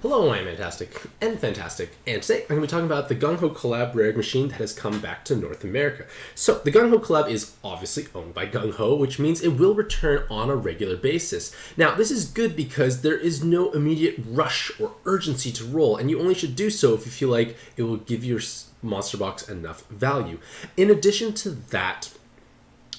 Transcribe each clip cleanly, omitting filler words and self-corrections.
Hello, I'm Mantastic and Fantastic, and today I'm going to be talking about the GungHo Collab rare machine that has come back to North America. So, the GungHo Collab is obviously owned by GungHo, which means it will return on a regular basis. Now, this is good because there is no immediate rush or urgency to roll, and you only should do so if you feel like it will give your monster box enough value. In addition to that,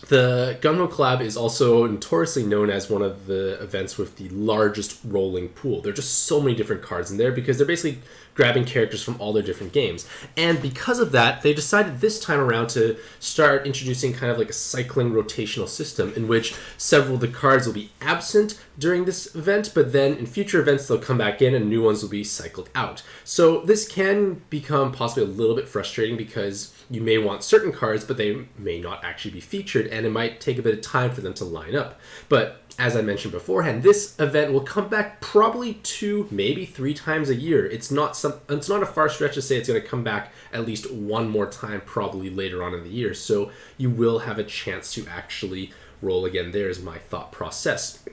the GungHo Collab is also notoriously known as one of the events with the largest rolling pool. There are just so many different cards in there because they're basically grabbing characters from all their different games. And because of that, they decided this time around to start introducing kind of like a cycling rotational system in which several of the cards will be absent during this event, but then in future events they'll come back in and new ones will be cycled out. So this can become possibly a little bit frustrating because you may want certain cards, but they may not actually be featured, and it might take a bit of time for them to line up. But as I mentioned beforehand, this event will come back probably 2, maybe 3 times a year. It's not a far stretch to say it's going to come back at least one more time, probably later on in the year. So you will have a chance to actually roll again. There's my thought process.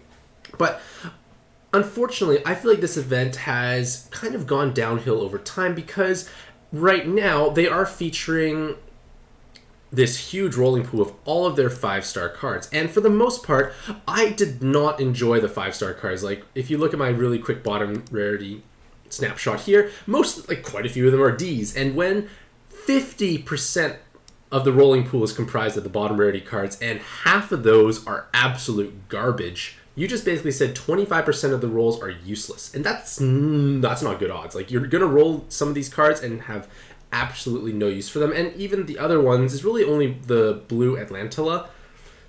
But unfortunately, I feel like this event has kind of gone downhill over time because right now they are featuring this huge rolling pool of all of their 5-star cards. And for the most part, I did not enjoy the 5-star cards. Like, if you look at my really quick bottom rarity snapshot here, quite a few of them are Ds. And when 50% of the rolling pool is comprised of the bottom rarity cards and half of those are absolute garbage, you just basically said 25% of the rolls are useless. And that's not good odds. Like, you're going to roll some of these cards and have absolutely no use for them. And even the other ones is really only the blue Atalanta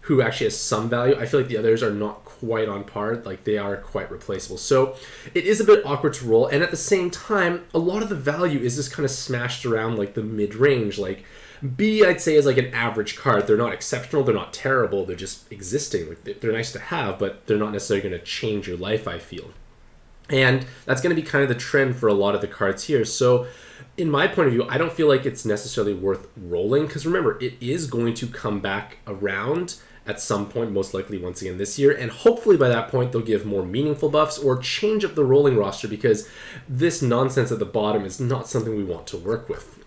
who actually has some value. I feel like the others are not quite on par. Like, they are quite replaceable. So it is a bit awkward to roll. And at the same time, a lot of the value is just kind of smashed around like the mid-range. Like, B, I'd say, is like an average card. They're not exceptional, they're not terrible, they're just existing. Like, they're nice to have, but they're not necessarily going to change your life, I feel. And that's going to be kind of the trend for a lot of the cards here. So in my point of view, I don't feel like it's necessarily worth rolling, because remember, it is going to come back around at some point, most likely once again this year, and hopefully by that point they'll give more meaningful buffs or change up the rolling roster, because this nonsense at the bottom is not something we want to work with.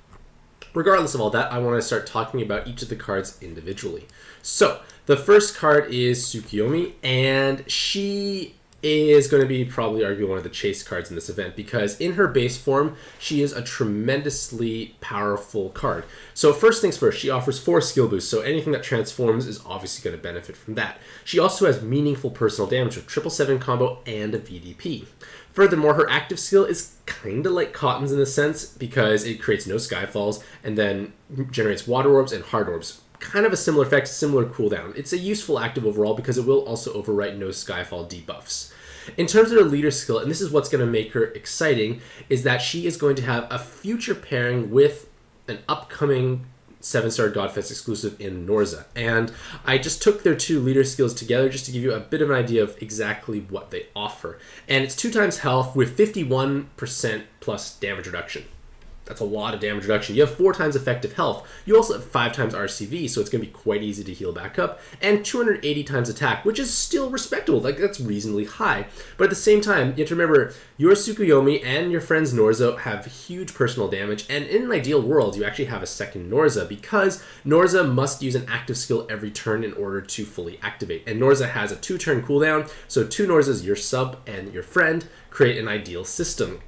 Regardless of all that, I want to start talking about each of the cards individually. So, the first card is Tsukuyomi, and she is going to be probably arguably one of the chase cards in this event because in her base form, she is a tremendously powerful card. So first things first, she offers 4 skill boosts, so anything that transforms is obviously going to benefit from that. She also has meaningful personal damage with 777 combo and a VDP. Furthermore, her active skill is kind of like Cotton's in a sense because it creates no Skyfalls and then generates Water Orbs and Hard Orbs. Kind of a similar effect, similar cooldown. It's a useful active overall because it will also overwrite no Skyfall debuffs. In terms of her leader skill, and this is what's going to make her exciting, is that she is going to have a future pairing with an upcoming 7-star Godfest exclusive in Norza. And I just took their 2 leader skills together just to give you a bit of an idea of exactly what they offer. And it's 2 times health with 51% plus damage reduction. That's a lot of damage reduction. You have 4 times effective health. You also have 5 times RCV, so it's going to be quite easy to heal back up. And 280 times attack, which is still respectable. Like, that's reasonably high. But at the same time, you have to remember, your Tsukuyomi and your friends Norza have huge personal damage. And in an ideal world, you actually have a second Norza because Norza must use an active skill every turn in order to fully activate. And Norza has a 2-turn cooldown, so 2 Norzas, your sub and your friend, create an ideal system.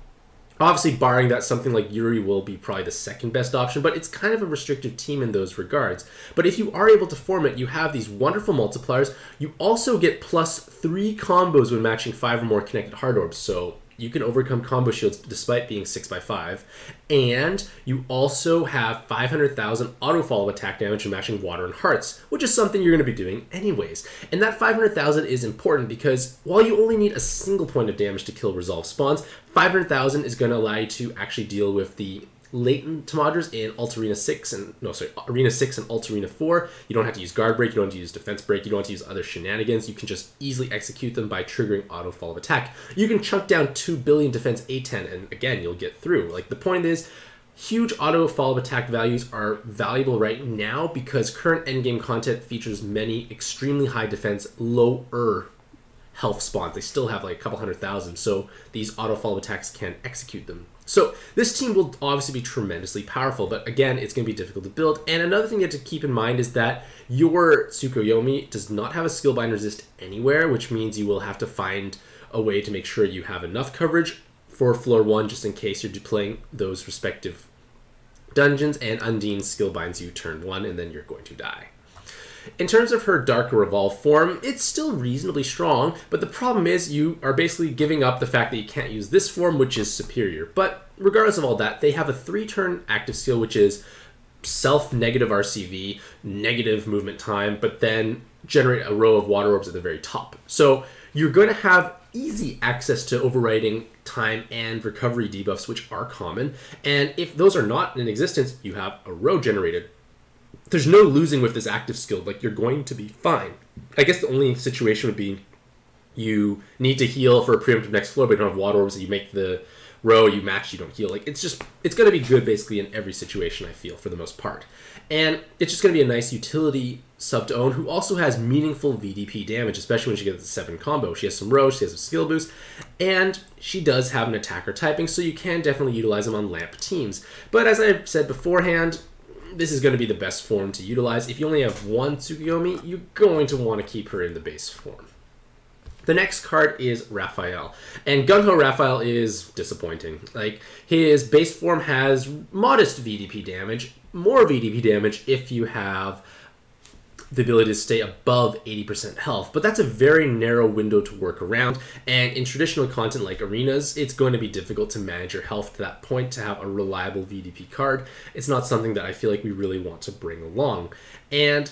Obviously, barring that, something like Yuri will be probably the second best option, but it's kind of a restrictive team in those regards. But if you are able to form it, you have these wonderful multipliers. You also get plus 3 combos when matching 5 or more connected hard orbs, so you can overcome combo shields despite being 6x5. And you also have 500,000 auto follow attack damage when matching water and hearts, which is something you're going to be doing anyways. And that 500,000 is important because while you only need a single point of damage to kill resolve spawns, 500,000 is going to allow you to actually deal with the latent Tamadras in Arena 6 and Alt Arena 4. You don't have to use Guard Break, you don't have to use Defense Break, you don't have to use other shenanigans. You can just easily execute them by triggering auto fall of attack. You can chunk down 2 billion defense A10 and again, you'll get through. Like, the point is, huge auto fall of attack values are valuable right now because current endgame content features many extremely high defense, lower health spawns. They still have like a couple 100,000, so these auto follow attacks can execute them. So this team will obviously be tremendously powerful, but again, it's going to be difficult to build. And another thing you have to keep in mind is that your Tsukuyomi does not have a skill bind resist anywhere, which means you will have to find a way to make sure you have enough coverage for floor 1 just in case you're playing those respective dungeons, and Undine skill binds you turn 1 and then you're going to die. In terms of her Dark Revolve form, it's still reasonably strong, but the problem is you are basically giving up the fact that you can't use this form, which is superior. But regardless of all that, they have a 3-turn active skill, which is self-negative RCV, negative movement time, but then generate a row of water orbs at the very top. So you're going to have easy access to overriding time and recovery debuffs, which are common. And if those are not in existence, you have a row generated. There's no losing with this active skill. Like, you're going to be fine. I guess the only situation would be you need to heal for a preemptive next floor, but you don't have water orbs, so you make the row, you match, you don't heal. Like, it's going to be good basically in every situation, I feel, for the most part. And it's just going to be a nice utility sub to own who also has meaningful VDP damage, especially when she gets the 7 combo. She has some rows, she has a skill boost, and she does have an attacker typing, so you can definitely utilize them on lamp teams. But as I said beforehand, this is going to be the best form to utilize. If you only have one Tsukuyomi, you're going to want to keep her in the base form. The next card is Raphael. And GungHo Raphael is disappointing. Like, his base form has modest VDP damage, more VDP damage if you have the ability to stay above 80% health, but that's a very narrow window to work around, and in traditional content like arenas, it's going to be difficult to manage your health to that point to have a reliable VDP card. It's not something that I feel like we really want to bring along, and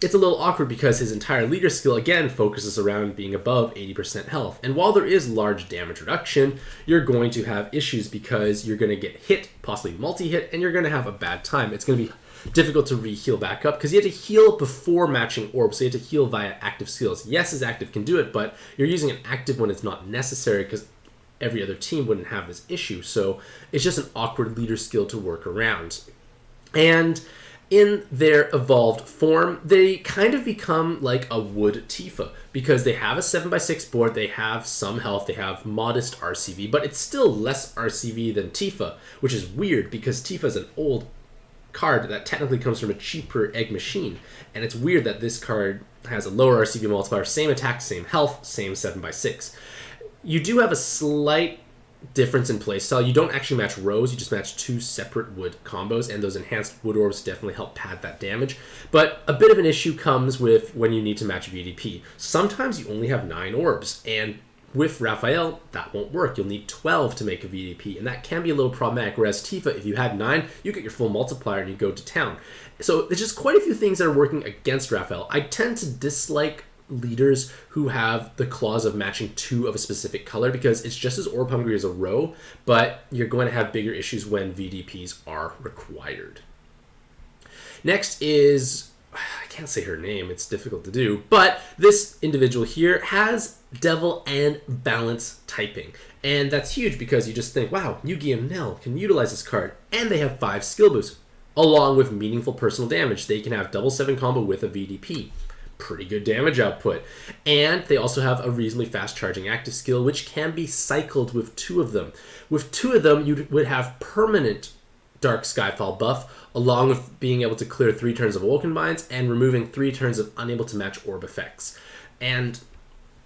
it's a little awkward because his entire leader skill again focuses around being above 80% health, and while there is large damage reduction, you're going to have issues because you're going to get hit, possibly multi-hit, and you're going to have a bad time. It's going to be difficult to re-heal back up because you have to heal before matching orbs, so you have to heal via active skills. Yes, his active can do it, but you're using an active when it's not necessary because every other team wouldn't have this issue, so it's just an awkward leader skill to work around. And in their evolved form, they kind of become like a wood Tifa because they have a 7x6 board, they have some health, they have modest RCV, but it's still less RCV than Tifa, which is weird because Tifa is an old card that technically comes from a cheaper egg machine, and it's weird that this card has a lower RCV multiplier, same attack, same health, same 7x6. You do have a slight difference in playstyle. You don't actually match rows, you just match 2 separate wood combos, and those enhanced wood orbs definitely help pad that damage. But a bit of an issue comes with when you need to match VDP. Sometimes you only have 9 orbs, and with Raphael, that won't work. You'll need 12 to make a VDP, and that can be a little problematic, whereas Tifa, if you had 9, you get your full multiplier and you go to town. So there's just quite a few things that are working against Raphael. I tend to dislike leaders who have the clause of matching 2 of a specific color because it's just as orb hungry as a row, but you're going to have bigger issues when VDPs are required. Next is, I can't say her name, it's difficult to do, but this individual here has Devil and Balance typing. And that's huge because you just think, wow, Yugi and Nell can utilize this card, and they have 5 skill boosts, along with meaningful personal damage. They can have double 7 combo with a VDP. Pretty good damage output. And they also have a reasonably fast charging active skill, which can be cycled with 2 of them. With 2 of them, you would have permanent Dark Skyfall buff, along with being able to clear 3 turns of Awoken Binds and removing 3 turns of unable to match orb effects. And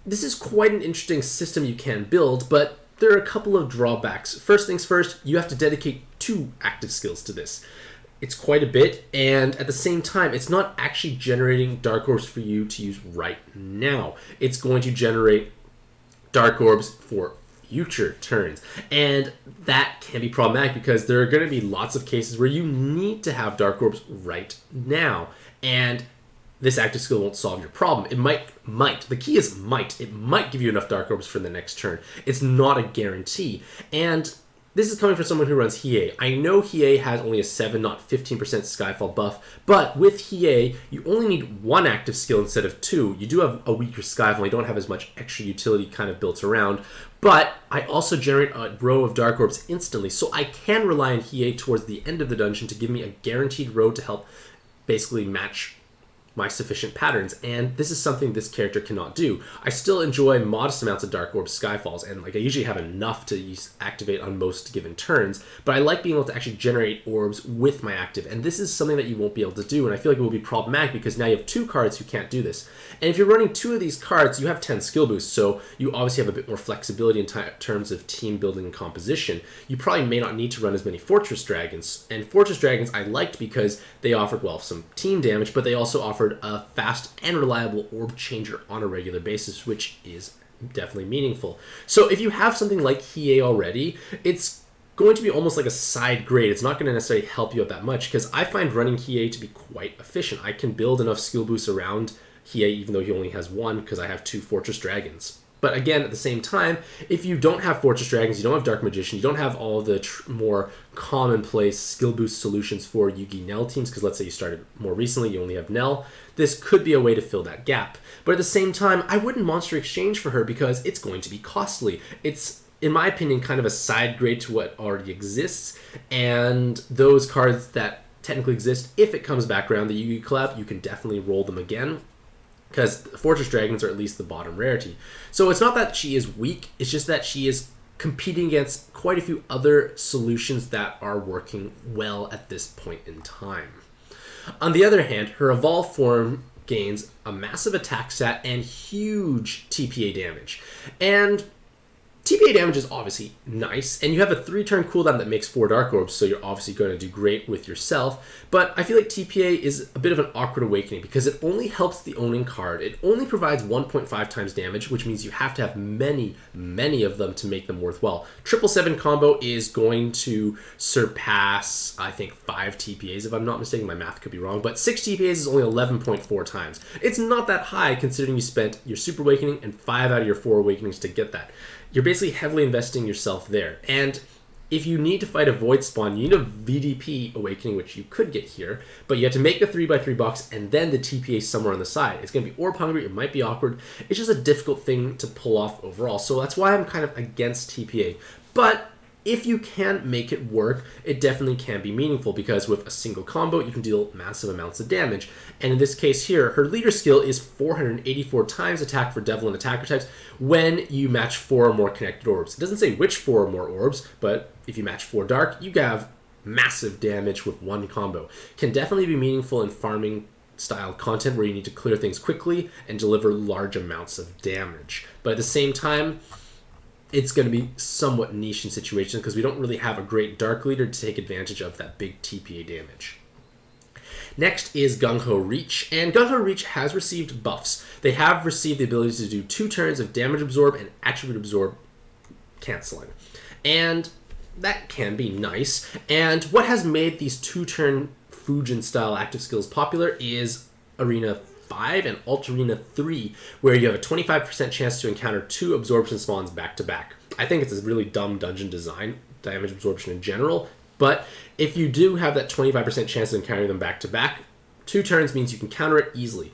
this is quite an interesting system you can build, but there are a couple of drawbacks. First things first, you have to dedicate 2 active skills to this. It's quite a bit, and at the same time, it's not actually generating Dark Orbs for you to use right now. It's going to generate Dark Orbs for future turns, and that can be problematic because there are going to be lots of cases where you need to have Dark Orbs right now, and this active skill won't solve your problem. It might. The key is might. It might give you enough Dark Orbs for the next turn. It's not a guarantee. And this is coming from someone who runs Hiei. I know Hiei has only a 7, not 15% Skyfall buff, but with Hiei, you only need 1 active skill instead of 2. You do have a weaker Skyfall. You don't have as much extra utility kind of built around, but I also generate a row of Dark Orbs instantly, so I can rely on Hiei towards the end of the dungeon to give me a guaranteed row to help basically match my sufficient patterns, and this is something this character cannot do. I still enjoy modest amounts of Dark Orb Skyfalls, and like I usually have enough to activate on most given turns, but I like being able to actually generate orbs with my active, and this is something that you won't be able to do, and I feel like it will be problematic because now you have 2 cards who can't do this. And if you're running 2 of these cards, you have 10 skill boosts, so you obviously have a bit more flexibility in terms of team building and composition. You probably may not need to run as many Fortress Dragons, and Fortress Dragons I liked because they offered, well, some team damage, but they also offered a fast and reliable orb changer on a regular basis, which is definitely meaningful. So if you have something like Hiei already, it's going to be almost like a side grade. It's not going to necessarily help you out that much, because I find running Hiei to be quite efficient. I can build enough skill boosts around Hiei, even though he only has 1, because I have 2 Fortress Dragons. But again, at the same time, if you don't have Fortress Dragons, you don't have Dark Magician, you don't have all the more commonplace skill boost solutions for Yugi Nell teams, because let's say you started more recently, you only have Nell, this could be a way to fill that gap. But at the same time, I wouldn't Monster Exchange for her because it's going to be costly. It's, in my opinion, kind of a side grade to what already exists, and those cards that technically exist, if it comes back around the Yu-Gi Collab, you can definitely roll them again, because Fortress Dragons are at least the bottom rarity. So it's not that she is weak, it's just that she is competing against quite a few other solutions that are working well at this point in time. On the other hand, her Evolve form gains a massive attack stat and huge TPA damage. And TPA damage is obviously nice, and you have a 3-turn cooldown that makes 4 Dark Orbs, so you're obviously going to do great with yourself, but I feel like TPA is a bit of an awkward awakening because it only helps the owning card. It only provides 1.5 times damage, which means you have to have many, many of them to make them worthwhile. 777 combo is going to surpass, I think, 5 TPAs, if I'm not mistaken. My math could be wrong, but 6 TPAs is only 11.4 times. It's not that high considering you spent your Super Awakening and 5 out of your 4 Awakenings to get that. You're basically heavily investing yourself there. And if you need to fight a Void Spawn, you need a VDP Awakening, which you could get here, but you have to make the 3x3 box and then the TPA somewhere on the side. It's going to be orb hungry, it might be awkward. It's just a difficult thing to pull off overall. So that's why I'm kind of against TPA. But if you can make it work, it definitely can be meaningful, because with a single combo, you can deal massive amounts of damage. And in this case here, her leader skill is 484 times attack for Devil and attacker types when you match 4 or more connected orbs. It doesn't say which 4 or more orbs, but if you match 4 dark, you have massive damage with 1 combo. Can definitely be meaningful in farming style content where you need to clear things quickly and deliver large amounts of damage. But at the same time, it's going to be somewhat niche in situations because we don't really have a great dark leader to take advantage of that big TPA damage. Next is GungHo Reeche, and GungHo Reeche has received buffs. They have received the ability to do 2 turns of damage absorb and attribute absorb canceling. And that can be nice. And what has made these 2-turn Fujin style active skills popular is Arena 5 and Alt Arena 3, where you have a 25% chance to encounter 2 absorption spawns back to back. I think it's a really dumb dungeon design, damage absorption in general, but if you do have that 25% chance of encountering them back to back, 2 turns means you can counter it easily.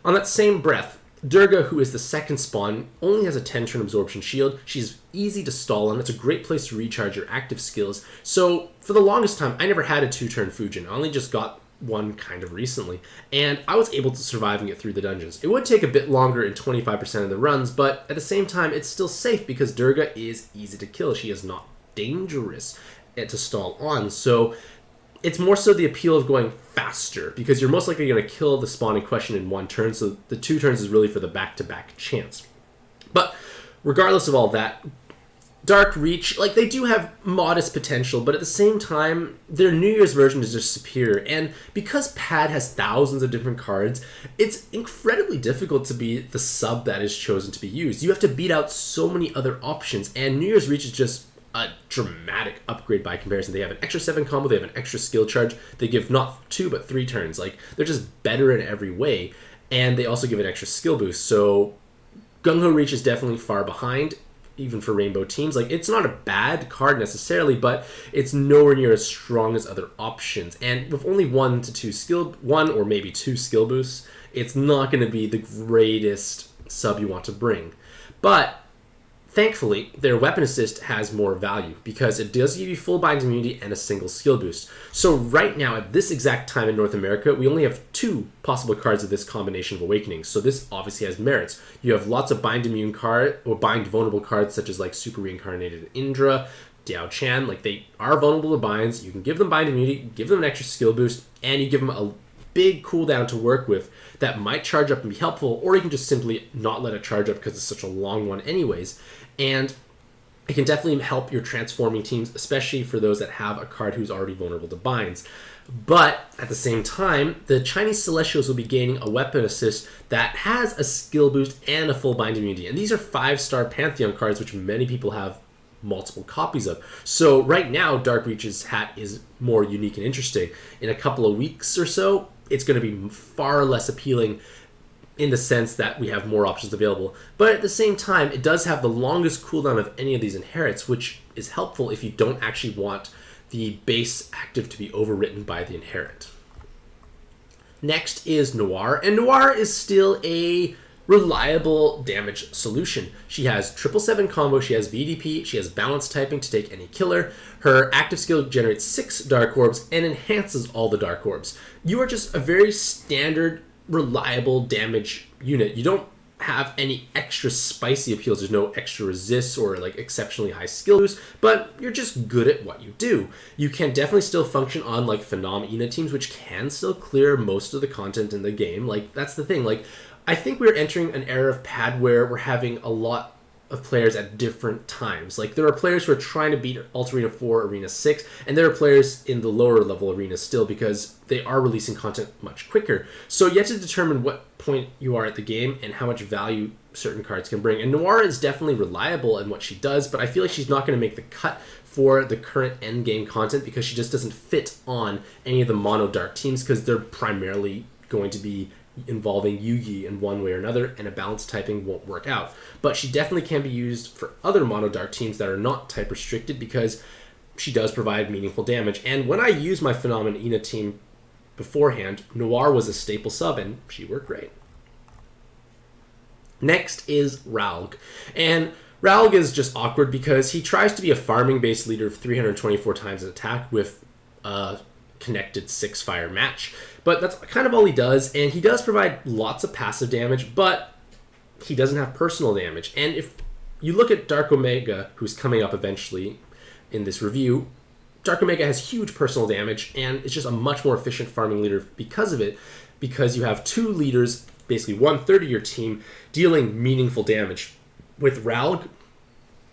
On that same breath, Durga, who is the second spawn, only has a 10-turn absorption shield. She's easy to stall on. It's a great place to recharge your active skills. So for the longest time, I never had a 2-turn Fujin. I only just got one kind of recently, and I was able to survive and get through the dungeons. It would take a bit longer in 25% of the runs, but at the same time, it's still safe because Durga is easy to kill. She is not dangerous to stall on, so it's more so the appeal of going faster, because you're most likely going to kill the spawn in question in 1 turn, so the 2 turns is really for the back-to-back chance. But regardless of all that, Dark Reeche, like, they do have modest potential, but at the same time, their New Year's version is just superior. And because Pad has thousands of different cards, it's incredibly difficult to be the sub that is chosen to be used. You have to beat out so many other options, and New Year's Reeche is just a dramatic upgrade by comparison. They have an extra 7 combo, they have an extra skill charge, they give not 2 but 3 turns. Like, they're just better in every way, and they also give an extra skill boost. So GungHo Reeche is definitely far behind, even for rainbow teams. Like, it's not a bad card necessarily, but it's nowhere near as strong as other options. And with only 1 or maybe 2 skill boosts, it's not going to be the greatest sub you want to bring. But Thankfully, their weapon assist has more value because it does give you full bind immunity and a single skill boost. So right now, at this exact time in North America, we only have 2 possible cards of this combination of awakenings. So this obviously has merits. You have lots of bind immune card or bind vulnerable cards such as like Super Reincarnated Indra, Diao Chan. Like they are vulnerable to binds. You can give them bind immunity, give them an extra skill boost, and you give them a big cooldown to work with that might charge up and be helpful, or you can just simply not let it charge up because it's such a long one anyways. And it can definitely help your transforming teams, especially for those that have a card who's already vulnerable to binds. But at the same time, the Chinese Celestials will be gaining a weapon assist that has a skill boost and a full bind immunity. And these are 5-star Pantheon cards, which many people have multiple copies of. So right now, Dark Reach's hat is more unique and interesting. In a couple of weeks or so, it's going to be far less appealing in the sense that we have more options available. But at the same time, it does have the longest cooldown of any of these inherits, which is helpful if you don't actually want the base active to be overwritten by the inherit. Next is Noir, and Noir is still a reliable damage solution. She has 777 combo, she has VDP, she has balance typing to take any killer. Her active skill generates 6 Dark Orbs and enhances all the Dark Orbs. You are just a very standard, reliable damage unit. You don't have any extra spicy appeals. There's no extra resists or like exceptionally high skill boost, but you're just good at what you do. You can definitely still function on like Phenom teams, which can still clear most of the content in the game. Like that's the thing. Like I think we're entering an era of pad where we're having a lot of players at different times. Like there are players who are trying to beat Alt Arena 4, Arena 6, and there are players in the lower level arenas still because they are releasing content much quicker. So you have to determine what point you are at the game and how much value certain cards can bring. And Noir is definitely reliable in what she does, but I feel like she's not going to make the cut for the current end game content because she just doesn't fit on any of the mono dark teams because they're primarily going to be involving Yugi in one way or another, and a balance typing won't work out. But she definitely can be used for other mono dark teams that are not type restricted because she does provide meaningful damage. And when I used my Phenom Ina team beforehand, Noir was a staple sub and she worked great. Next is Ralg. And Ralg is just awkward because he tries to be a farming based leader of 324 times an attack with a connected 6 fire match. But that's kind of all he does, and he does provide lots of passive damage, but he doesn't have personal damage. And if you look at Dark Omega, who's coming up eventually in this review, Dark Omega has huge personal damage, and it's just a much more efficient farming leader because of it, because you have 2 leaders, basically 1/3 of your team, dealing meaningful damage. With Ralg,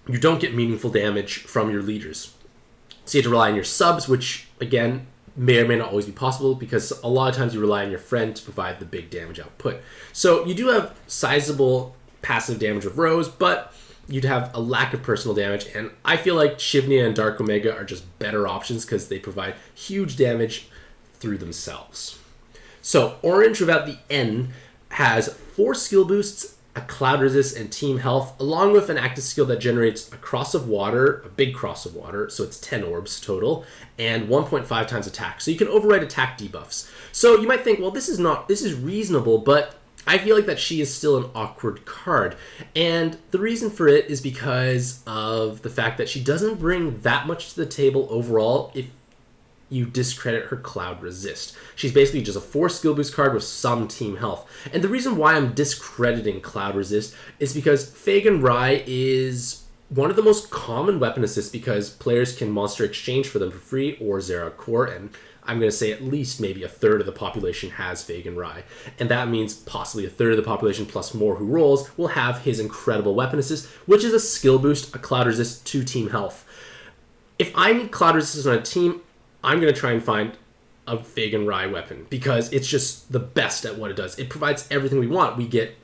you don't get meaningful damage from your leaders. So you have to rely on your subs, which, again, may or may not always be possible because a lot of times you rely on your friend to provide the big damage output. So you do have sizable passive damage with Rose, but you'd have a lack of personal damage, and I feel like Shivnia and Dark Omega are just better options because they provide huge damage through themselves. So Orange without the N has 4 skill boosts, a cloud resist, and team health, along with an active skill that generates a cross of water, a big cross of water, so it's 10 orbs total, and 1.5 times attack. So you can override attack debuffs. So you might think, well, this is reasonable, but I feel like that she is still an awkward card. And the reason for it is because of the fact that she doesn't bring that much to the table overall if you discredit her cloud resist. She's basically just a 4 skill boost card with some team health. And the reason why I'm discrediting cloud resist is because Fagan Rai is one of the most common weapon assists because players can monster exchange for them for free or Zera Core, and I'm going to say at least maybe 1/3 of the population has Fagan Rai. And that means possibly 1/3 of the population plus more who rolls will have his incredible weapon assist, which is a skill boost, a cloud resist, 2 team health. If I need cloud resist on a team, I'm going to try and find a Fagan Rai weapon because it's just the best at what it does. It provides everything we want. We get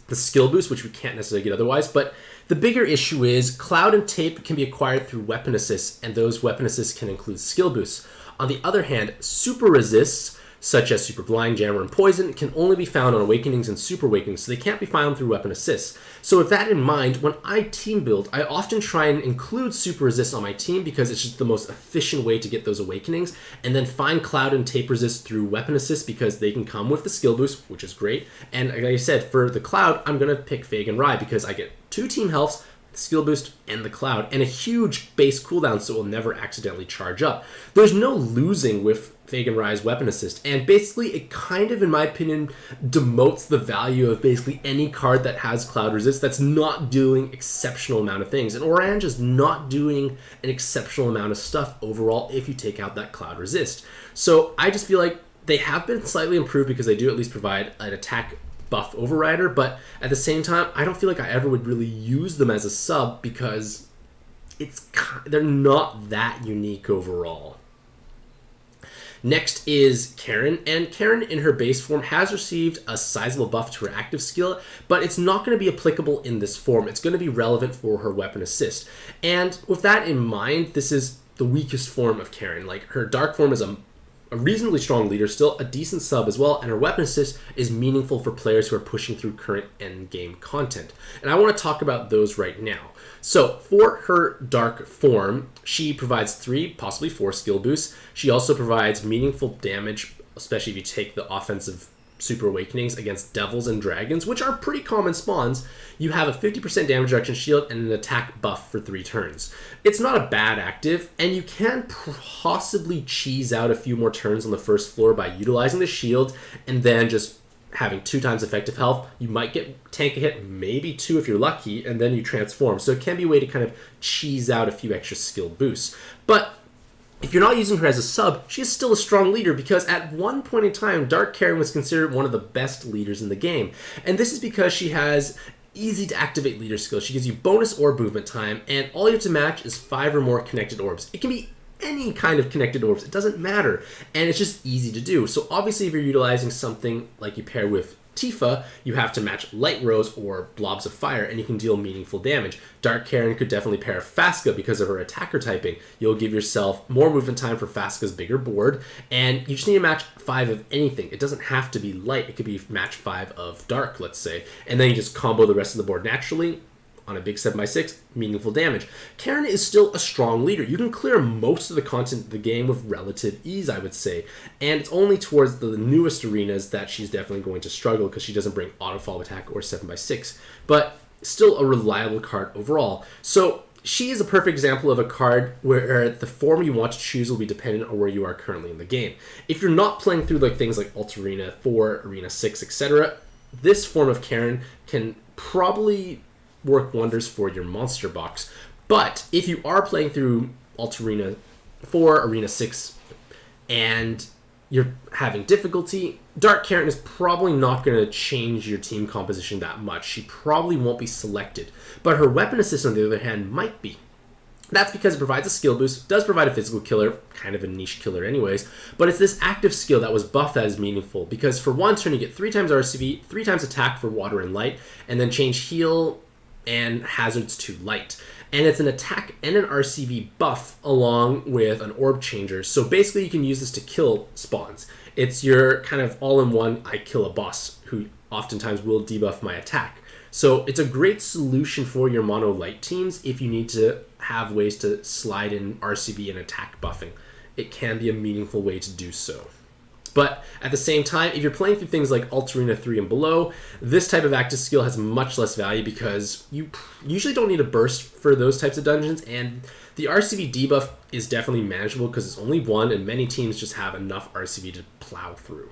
the skill boost, which we can't necessarily get otherwise, but the bigger issue is Cloud and Tape can be acquired through weapon assists, and those weapon assists can include skill boosts. On the other hand, super resists, such as Super Blind, Jammer, and Poison, can only be found on Awakenings and Super Awakenings, so they can't be found through weapon assists. So with that in mind, when I team build, I often try and include Super Resist on my team because it's just the most efficient way to get those Awakenings, and then find Cloud and Tape Resist through weapon assists because they can come with the skill boost, which is great. And like I said, for the Cloud, I'm going to pick Fagan Rai because I get 2 team healths, skill boost, and the cloud, and a huge base cooldown so it will never accidentally charge up. There's no losing with Fagin Rai's weapon assist, and basically it kind of, in my opinion, demotes the value of basically any card that has cloud resist that's not doing exceptional amount of things. And Orage is not doing an exceptional amount of stuff overall if you take out that cloud resist. So I just feel like they have been slightly improved because they do at least provide an attack buff overrider, but at the same time, I don't feel like I ever would really use them as a sub because they're not that unique overall. Next is Karin, and Karin in her base form has received a sizable buff to her active skill, but it's not going to be applicable in this form. It's going to be relevant for her weapon assist. And with that in mind, this is the weakest form of Karin. Like, her dark form is a reasonably strong leader, still a decent sub as well, and her weapon assist is meaningful for players who are pushing through current endgame content. And I want to talk about those right now. So for her dark form, she provides 3, possibly 4 skill boosts. She also provides meaningful damage, especially if you take the offensive Super Awakenings against devils and dragons, which are pretty common spawns. You have a 50% damage reduction shield and an attack buff for 3 turns. It's not a bad active, and you can possibly cheese out a few more turns on the first floor by utilizing the shield and then just having 2 times effective health. You might get tank a hit, maybe 2 if you're lucky, and then you transform. So it can be a way to kind of cheese out a few extra skill boosts. But if you're not using her as a sub, she is still a strong leader because at one point in time, Dark Karin was considered one of the best leaders in the game. And this is because she has easy to activate leader skills. She gives you bonus orb movement time, and all you have to match is 5 or more connected orbs. It can be any kind of connected orbs. It doesn't matter. And it's just easy to do. So obviously if you're utilizing something like you pair with Tifa, you have to match light rows or blobs of fire, and you can deal meaningful damage. Dark Karin could definitely pair Fasca because of her attacker typing. You'll give yourself more movement time for Fasca's bigger board, and you just need to match 5 of anything. It doesn't have to be light. It could be match 5 of dark, let's say, and then you just combo the rest of the board naturally. On a big 7x6, meaningful damage. Karin is still a strong leader. You can clear most of the content of the game with relative ease, I would say. And it's only towards the newest arenas that she's definitely going to struggle because she doesn't bring auto-fall attack or 7x6. But still a reliable card overall. So she is a perfect example of a card where the form you want to choose will be dependent on where you are currently in the game. If you're not playing through like things like Alt Arena 4, Arena 6, etc., this form of Karin can probably work wonders for your monster box. But if you are playing through Alt Arena 4, Arena 6, and you're having difficulty, Dark Karin is probably not going to change your team composition that much. She probably won't be selected. But her weapon assist, on the other hand, might be. That's because it provides a skill boost, does provide a physical killer, kind of a niche killer anyways, but it's this active skill that was buffed that is meaningful, because for one turn you get 3 times RCV, 3 times attack for water and light, and then change heal and hazards to light. And it's an attack and an RCV buff along with an orb changer. So basically you can use this to kill spawns. It's your kind of all-in-one, I kill a boss who oftentimes will debuff my attack. So it's a great solution for your mono light teams if you need to have ways to slide in RCV and attack buffing. It can be a meaningful way to do so. But at the same time, if you're playing through things like Alt Arena 3 and below, this type of active skill has much less value because you usually don't need a burst for those types of dungeons, and the RCV debuff is definitely manageable because it's only 1, and many teams just have enough RCV to plow through.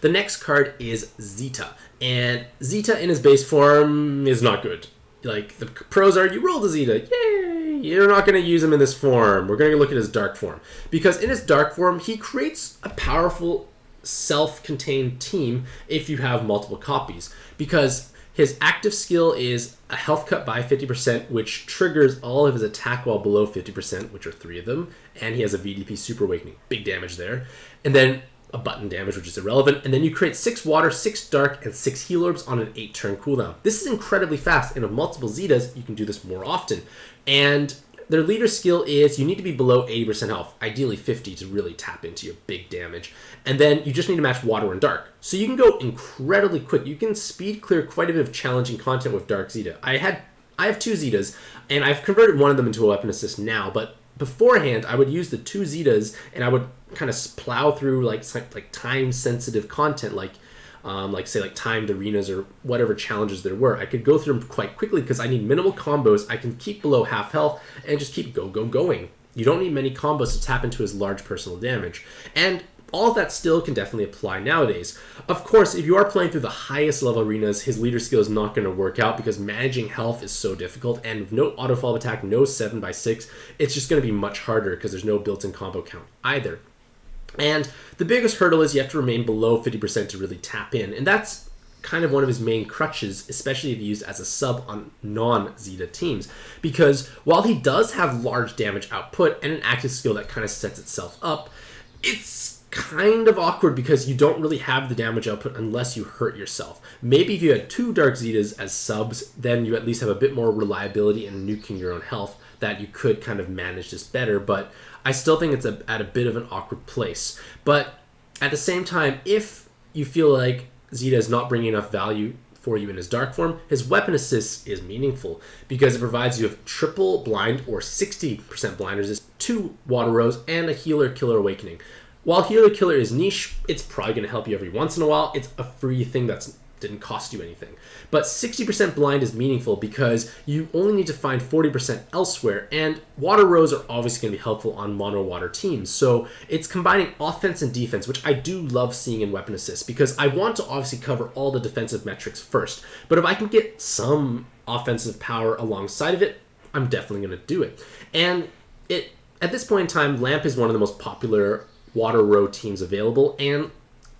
The next card is Zeta, and Zeta in his base form is not good. Like, the pros are, you roll the Zeta, yay! You're not going to use him in this form. We're going to look at his dark form. Because in his dark form, he creates a powerful self-contained team if you have multiple copies. Because his active skill is a health cut by 50%, which triggers all of his attack while below 50%, which are 3 of them. And he has a VDP Super Awakening. Big damage there. And then a button damage, which is irrelevant, and then you create 6 water, 6 dark, and 6 heal orbs on an 8-turn cooldown. This is incredibly fast, and with multiple Zetas, you can do this more often. And their leader skill is you need to be below 80% health, ideally 50 to really tap into your big damage. And then you just need to match water and dark. So you can go incredibly quick. You can speed clear quite a bit of challenging content with Dark Zeta. I have 2 Zetas, and I've converted one of them into a weapon assist now, but beforehand, I would use the 2 Zetas, and I would kind of plow through like time-sensitive content, like like say like timed arenas or whatever challenges there were. I could go through them quite quickly because I need minimal combos. I can keep below half health and just keep going. You don't need many combos to tap into his large personal damage. And all of that still can definitely apply nowadays. Of course, if you are playing through the highest level arenas, his leader skill is not going to work out because managing health is so difficult, and with no auto follow attack, no 7x6, it's just going to be much harder because there's no built-in combo count either. And the biggest hurdle is you have to remain below 50% to really tap in, and that's kind of one of his main crutches, especially if used as a sub on non-Zeta teams, because while he does have large damage output and an active skill that kind of sets itself up, it's kind of awkward because you don't really have the damage output unless you hurt yourself. Maybe if you had 2 Dark Zetas as subs, then you at least have a bit more reliability in nuking your own health that you could kind of manage this better, but I still think it's at a bit of an awkward place. But at the same time, if you feel like Zeta is not bringing enough value for you in his dark form, his weapon assist is meaningful because it provides you with triple blind or 60% blind resist, 2 water rose, and a healer killer awakening. While Healer Killer is niche, it's probably going to help you every once in a while. It's a free thing that didn't cost you anything. But 60% blind is meaningful because you only need to find 40% elsewhere, and Water Rose are obviously going to be helpful on mono water teams. So it's combining offense and defense, which I do love seeing in weapon assist because I want to obviously cover all the defensive metrics first. But if I can get some offensive power alongside of it, I'm definitely going to do it. And at this point in time, Lamp is one of the most popular water row teams available, and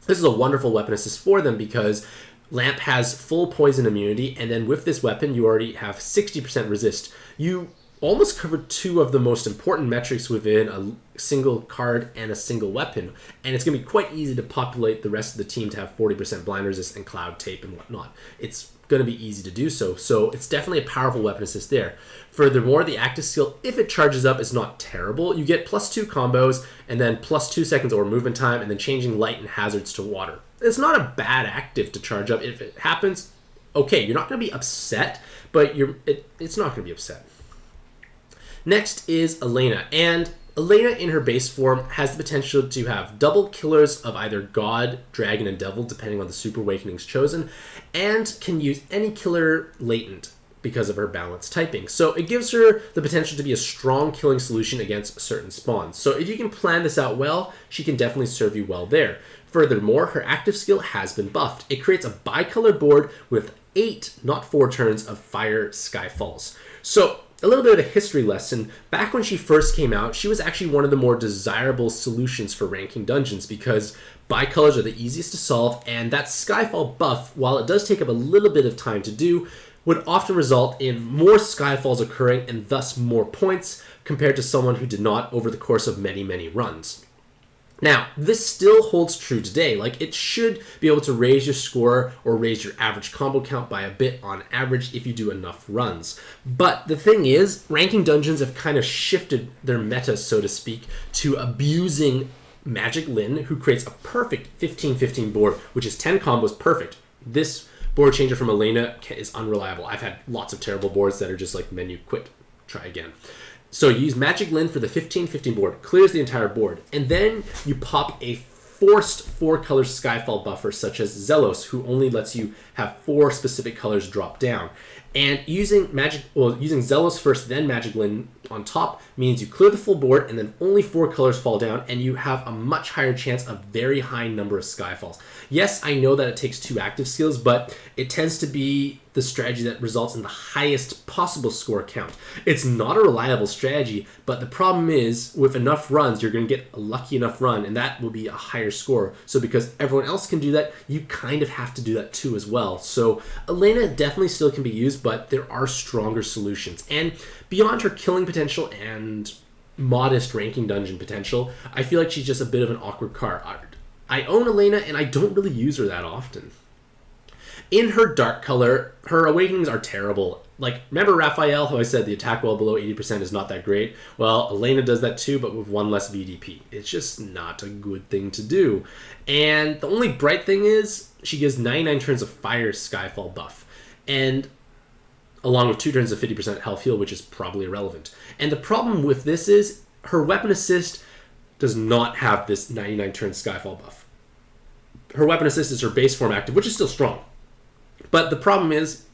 this is a wonderful weapon assist for them because Lamp has full poison immunity, and then with this weapon you already have 60% resist. You almost covered 2 of the most important metrics within a single card and a single weapon, and it's going to be quite easy to populate the rest of the team to have 40% blind resist and cloud tape and whatnot. It's going to be easy to do so it's definitely a powerful weapon assist there. Furthermore, the active skill, if it charges up, is not terrible. You get +2 combos and then +2 seconds or movement time, and then changing light and hazards to water. It's not a bad active to charge up. If it happens, okay, you're not going to be upset, but it's not going to be upset. Next is Elena, and Elena in her base form has the potential to have double killers of either God, Dragon, and Devil, depending on the Super Awakenings chosen, and can use any killer latent because of her balanced typing. So it gives her the potential to be a strong killing solution against certain spawns. So if you can plan this out well, she can definitely serve you well there. Furthermore, her active skill has been buffed. It creates a bicolor board with 8, not 4 turns of Fire Skyfalls. So a little bit of a history lesson. Back when she first came out, she was actually one of the more desirable solutions for ranking dungeons because bicolors are the easiest to solve, and that Skyfall buff, while it does take up a little bit of time to do, would often result in more Skyfalls occurring and thus more points compared to someone who did not over the course of many, many runs. Now, this still holds true today. Like, it should be able to raise your score or raise your average combo count by a bit on average if you do enough runs. But the thing is, ranking dungeons have kind of shifted their meta, so to speak, to abusing Magic Lin, who creates a perfect 15-15 board, which is 10 combos perfect. This board changer from Elena is unreliable. I've had lots of terrible boards that are just like menu quit, try again. So you use Magic Lin for the 15-15 board, clears the entire board, and then you pop a forced 4-color Skyfall buffer such as Zelos, who only lets you have 4 specific colors drop down. And using Zelos first, then Magic Lin on top means you clear the full board and then only 4 colors fall down, and you have a much higher chance of very high number of Skyfalls. Yes, I know that it takes 2 active skills, but it tends to be the strategy that results in the highest possible score count. It's not a reliable strategy, but the problem is with enough runs, you're going to get a lucky enough run, and that will be a higher score. So because everyone else can do that, you kind of have to do that too as well. So Elena definitely still can be used, but there are stronger solutions. And beyond her killing potential and modest ranking dungeon potential, I feel like she's just a bit of an awkward card. I own Elena, and I don't really use her that often. In her dark color, her awakenings are terrible. Like, remember Raphael, how I said the attack well below 80% is not that great? Well, Elena does that too, but with 1 less VDP. It's just not a good thing to do. And the only bright thing is, she gives 99 turns of Fire Skyfall buff. And along with 2 turns of 50% health heal, which is probably irrelevant. And the problem with this is, her weapon assist does not have this 99 turn Skyfall buff. her weapon assist is her base form active, which is still strong. But the problem is,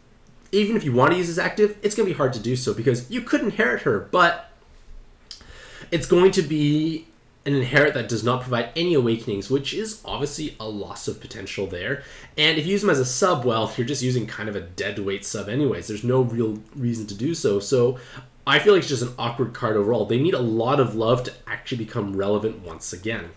even if you want to use this active, it's going to be hard to do so because you could inherit her, but it's going to be an inherit that does not provide any awakenings, which is obviously a loss of potential there. And if you use them as a sub, well, you're just using kind of a dead weight sub anyways. There's no real reason to do so. So I feel like it's just an awkward card overall. They need a lot of love to actually become relevant once again.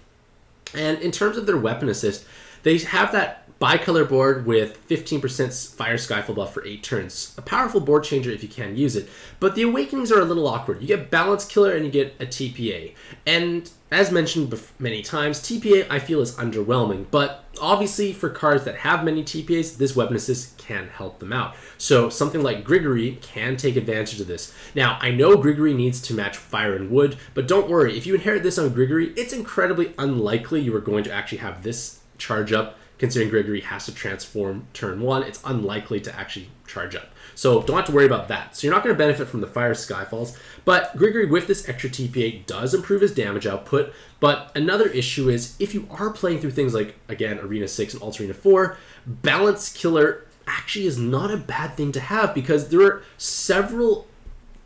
And in terms of their weapon assist, they have that bicolor board with 15% Fire Skyfall buff for 8 turns. A powerful board changer if you can use it, but the awakenings are a little awkward. You get Balance Killer and you get a TPA. And as mentioned many times, TPA I feel is underwhelming, but obviously for cards that have many TPAs, this weapon assist can help them out. So something like Grigory can take advantage of this. Now, I know Grigory needs to match Fire and Wood, but don't worry, if you inherit this on Grigory, it's incredibly unlikely you are going to actually have this charge up. Considering Grigory has to transform turn 1, it's unlikely to actually charge up. So don't have to worry about that. So you're not going to benefit from the Fire Skyfalls, but Grigory with this extra TPA does improve his damage output. But another issue is if you are playing through things like, again, Arena 6 and Alt Arena 4, Balance Killer actually is not a bad thing to have because there are several